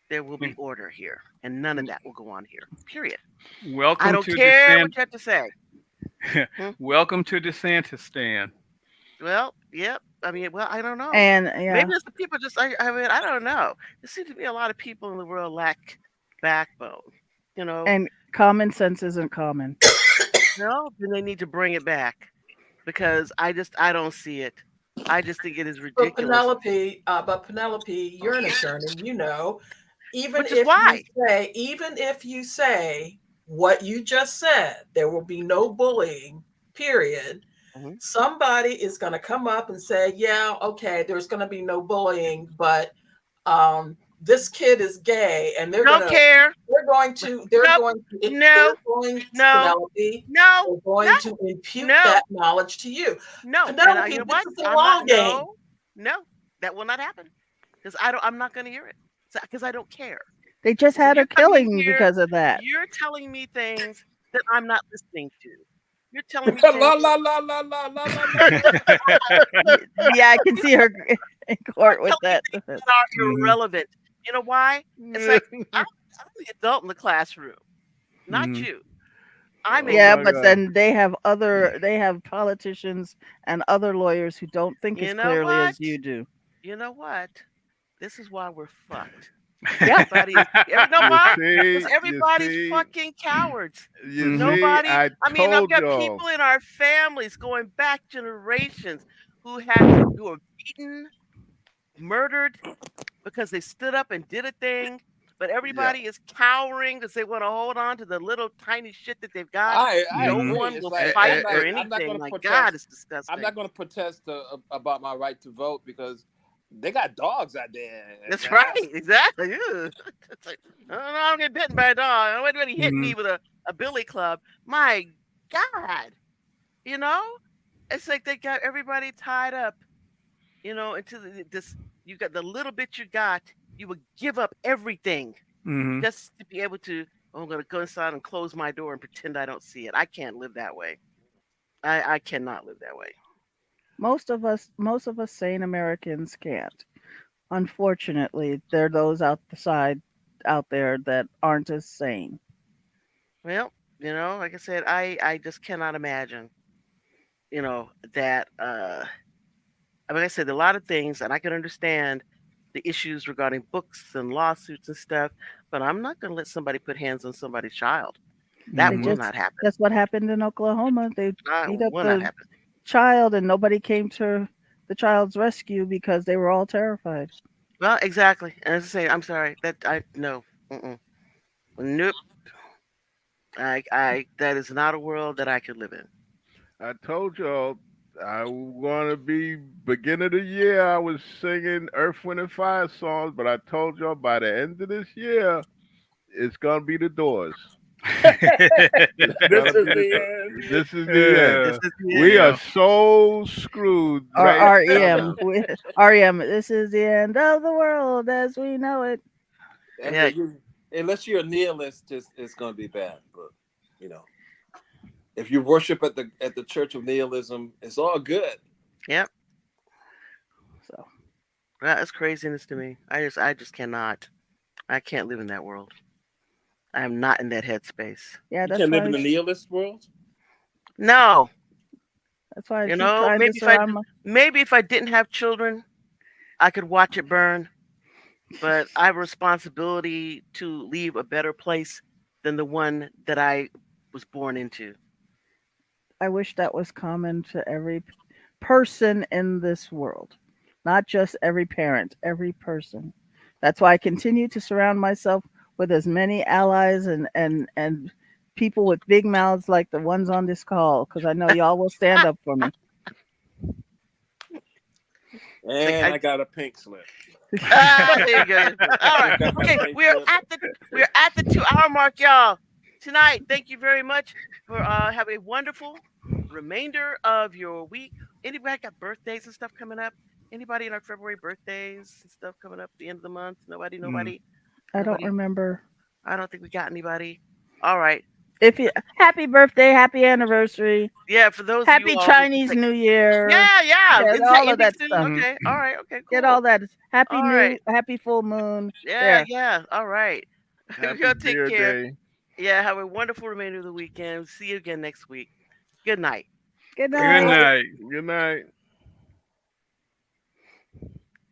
There will be order here, and none of that will go on here. Period. I Welcome don't to care what DeSantis. you have to say. Hmm? Welcome to DeSantis stand. Well, yep. I mean, well, I don't know. And Maybe yeah, it's the people just. I mean, I don't know. There seems to be a lot of people in the world lack backbone. You know, and common sense isn't common. no, then they need to bring it back because I don't see it. I just think it is ridiculous. But Penelope, you're an attorney, Which is why. even if you say what you just said, there will be no bullying, period. Mhm. Somebody is going to come up and say, yeah, okay, there's going to be no bullying, but this kid is gay, and Don't care. Nope. they're No. going to No. Penelope, No. they're going No. to impute No. that knowledge to you. No. And you Penelope, know this what? is a I'm not. long game. No. No. That will not happen because I don't. I'm not going to hear it because I don't care. They just So had you're a coming killing here, because of that. you're telling me things that I'm not listening to. You're telling me La things. la la la la la la la la. Yeah, I can see her in You are court with telling me that. things that are Hmm. irrelevant. You know why? It's like I'm the adult in the classroom, not Hmm. you. I'm Oh able Yeah, my to. but God. then they have politicians and other lawyers who don't think as You know clearly what? as you do. You know what? This is why we're fucked. Yeah. Know You why? Because see, you everybody's see, fucking cowards. you Hmm. see. Nobody. I I mean, I've told got y'all. people in our families going back generations who were beaten, murdered because they stood up and did a thing. But Yeah, everybody is cowering because they want to hold on to the little tiny shit that they've got. I No Hmm. agree. one It's will like fight for I'm not anything. going to My God, protest. it's I'm disgusting. not going to protest about my right to vote because they got dogs out there. That's right, exactly. Ew. It's like, I don't know, I'll get bitten by a dog. Anybody hit Hmm. me with a billy club. My God, you know? It's like they got everybody tied up, into this. You got the little bit you got. You would give up everything Hmm. just to be able to. Oh, I'm gonna go inside and close my door and pretend I don't see it. I can't live that way. I cannot live that way. Most of us sane Americans can't. Unfortunately, there are those out there that aren't as sane. Well, like I said, I just cannot imagine, that like I said, a lot of things, and I can understand the issues regarding books and lawsuits and stuff, but I'm not going to let somebody put hands on somebody's child. That They will Hmm. just not happen. That's what happened in Oklahoma. They That beat up will not the happen. child and nobody came to the child's rescue because they were all terrified. Well, exactly. And as I say, I'm sorry that I no, mm-mm. Nope. I that is not a world that I could live in. I told y'all I was gonna be beginning of the year. I was singing Earth, Wind, and Fire songs, but I told y'all by the end of this year, it's gonna be the Doors. It's This gonna is be the the Doors. end. This is the end. This Yeah. is the We end. are Yeah. so screwed Or right now. REM. REM, this is the end of the world as we know it. Yeah. Unless you're a nihilist, it's going to be bad. But you know, if you worship at the Church of Nihilism, it's all good. Yep. So That's craziness to me. I just cannot. I can't live in that world. I am not in that headspace. yeah, You can that's live in why the nihilist world. No, I keep trying to maybe if I surround my maybe if I didn't have children, I could watch it burn. But I have a responsibility to leave a better place than the one that I was born into. I wish that was common to every person in this world, not just every parent, every person. That's why I continue to surround myself with as many allies and people with big mouths like the ones on this call, because I know y'all will stand up for me. It's like And I got a pink slip. there you go. All right. Just got that Okay, pink we're slip. at the we're at the 2 hour mark, y'all. Tonight, thank you very much for have a wonderful remainder of your week. Anybody got birthdays and stuff coming up? Anybody in our February birthdays and stuff coming up at the end of the month? Nobody, Mm. nobody, I don't nobody. remember. I don't think we got anybody. All right. If you Happy birthday, happy anniversary, Yeah, for those of you happy all who Chinese like, New Year, yeah, yeah. get Isn't that all of ending that soon? stuff. Mhm. Okay. All right. Okay. Get Cool. all that. All right. Happy full moon. Yeah, There. yeah. All right. We Happy gotta take Beer care. Day. Yeah, have a wonderful remainder of the weekend. See you again next week. Good night. Good Good night. night. Good night.